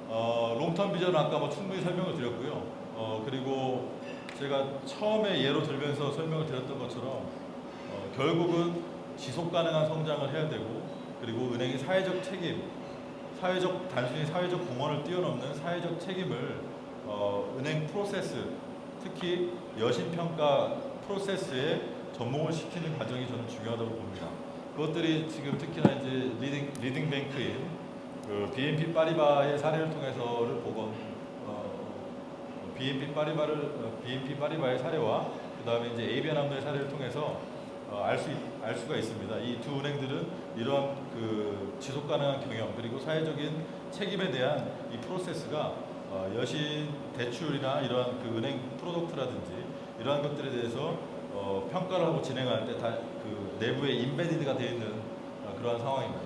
롱텀 비전은 아까 뭐 충분히 설명을 드렸고요. 그리고 제가 처음에 예로 들면서 설명을 드렸던 것처럼 결국은 지속 가능한 성장을 해야 되고, 그리고 은행의 사회적 책임, 단순히 사회적 공헌을 뛰어넘는 사회적 책임을 은행 프로세스, 특히 여신평가 프로세스에 접목을 시키는 과정이 저는 중요하다고 봅니다. 그것들이 지금 특히나 이제 리딩 뱅크인 그 BNP 파리바의 사례를 통해서를 보건 BNP 파리바의 사례와 그 다음에 이제 ABN 암로의 사례를 통해서 알 수가 있습니다. 이 두 은행들은 이러한 그 지속 가능한 경영 그리고 사회적인 책임에 대한 이 프로세스가 여신 대출이나 이러한 그 은행 프로덕트라든지 이러한 것들에 대해서 평가를 하고 진행할 때 다 그 내부에 인베디드가 되어 있는 그러한 상황입니다.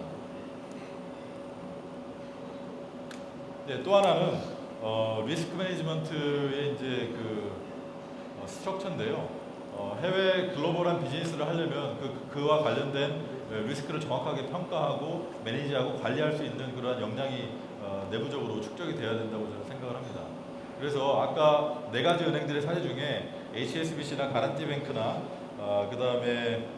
네, 또 하나는 리스크 매니지먼트의 이제 그 스트럭처인데요. 해외 글로벌한 비즈니스를 하려면 그와 관련된 리스크를 정확하게 평가하고 매니지하고 관리할 수 있는 그러한 역량이 내부적으로 축적이 돼야 된다고 저는 생각을 합니다. 그래서 아까 네 가지 은행들의 사례 중에 HSBC나 가란티뱅크나 그 다음에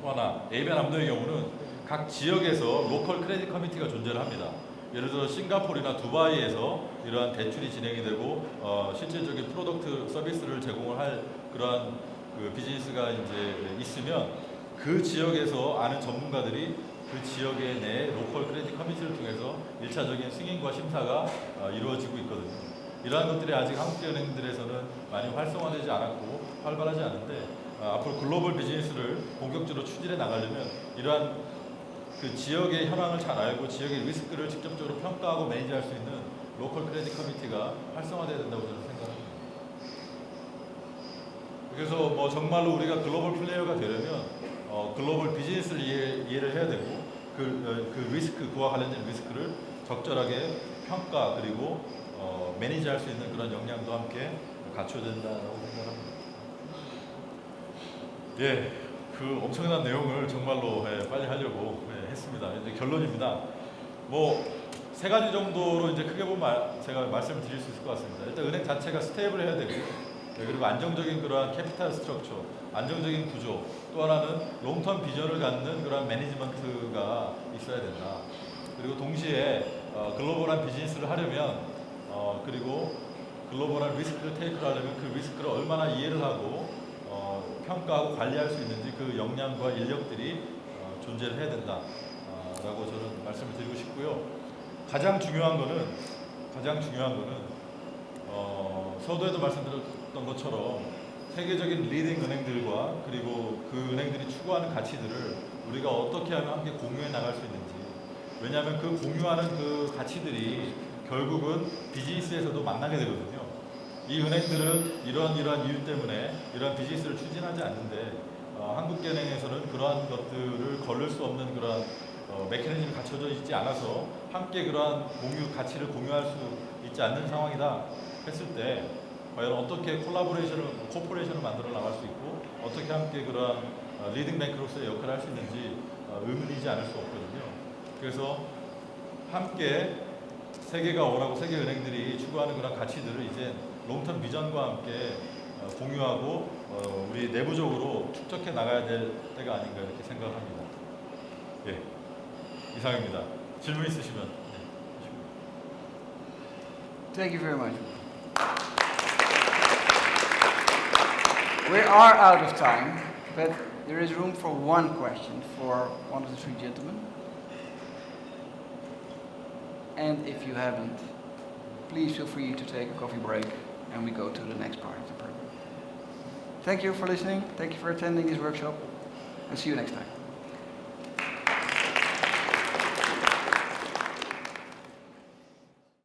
또 하나 ABN 암로의 경우는 각 지역에서 로컬 크레딧 커미티가 존재를 합니다. 예를 들어 싱가포르나 두바이에서 이러한 대출이 진행이 되고 실질적인 프로덕트 서비스를 제공을 할 그러한 그 비즈니스가 이제 있으면 그 지역에서 아는 전문가들이 그 지역의 내 로컬 크레딧 커미티를 통해서 1차적인 승인과 심사가 이루어지고 있거든요. 이러한 것들이 아직 한국계 은행들에서는 많이 활성화되지 않았고 활발하지 않은데 앞으로 글로벌 비즈니스를 본격적으로 추진해 나가려면 이러한 그 지역의 현황을 잘 알고 지역의 리스크를 직접적으로 평가하고 매니지할 수 있는 로컬 크레딧 커미티가 활성화돼야 된다고 저는 생각합니다. 그래서 뭐 정말로 우리가 글로벌 플레이어가 되려면 글로벌 비즈니스를 이해를 해야 되고 그 리스크, 그와 관련된 리스크를 적절하게 평가 그리고 매니지할 수 있는 그런 역량도 함께 갖춰야 된다고 생각합니다. 예, 그 엄청난 내용을 정말로 빨리 하려고 했습니다. 이제 결론입니다. 뭐 세 가지 정도로 이제 크게 보면 제가 말씀을 드릴 수 있을 것 같습니다. 일단 은행 자체가 스테이블해야 되고요. 그리고 안정적인 그러한 캐피탈 스트럭처, 안정적인 구조, 또 하나는 롱텀 비전을 갖는 그러한 매니지먼트가 있어야 된다. 그리고 동시에 글로벌한 비즈니스를 하려면 그리고 글로벌한 리스크를 테이크를 하려면 그 리스크를 얼마나 이해를 하고 평가하고 관리할 수 있는지 그 역량과 인력들이 존재를 해야 된다 라고 저는 말씀을 드리고 싶고요. 가장 중요한 거는 서두에도 말씀드렸던 것처럼 세계적인 리딩 은행들과 그리고 그 은행들이 추구하는 가치들을 우리가 어떻게 하면 함께 공유해 나갈 수 있는지. 왜냐하면 그 공유하는 그 가치들이 결국은 비즈니스에서도 만나게 되거든요. 이 은행들은 이러한 이유 때문에 이러한 비즈니스를 추진하지 않는데 한국은행에서는 그러한 것들을 걸을 수 없는 그러한 메커니즘이 갖춰져 있지 않아서 함께 그러한 가치를 공유할 수 있지 않는 상황이다 했을 때 과연 어떻게 코퍼레이션을 만들어 나갈 수 있고 어떻게 함께 그러한 리딩 뱅크로서의 역할을 할 수 있는지 의문이지 않을 수 없거든요. 그래서 함께 세계가 원하고 세계 은행들이 추구하는 그런 가치들을 이제 롱텀 비전과 함께 공유하고 우리 내부적으로 축적해 나가야 될 때가 아닌가 이렇게 생각합니다. 예, 이상입니다. 질문 있으시면. Thank you very much. We are out of time, but there is room for one question for one of the three gentlemen. And if you haven't, please feel free to take a coffee break and we go to the next part of the program. Thank you for listening. Thank you for attending this workshop and see you next time.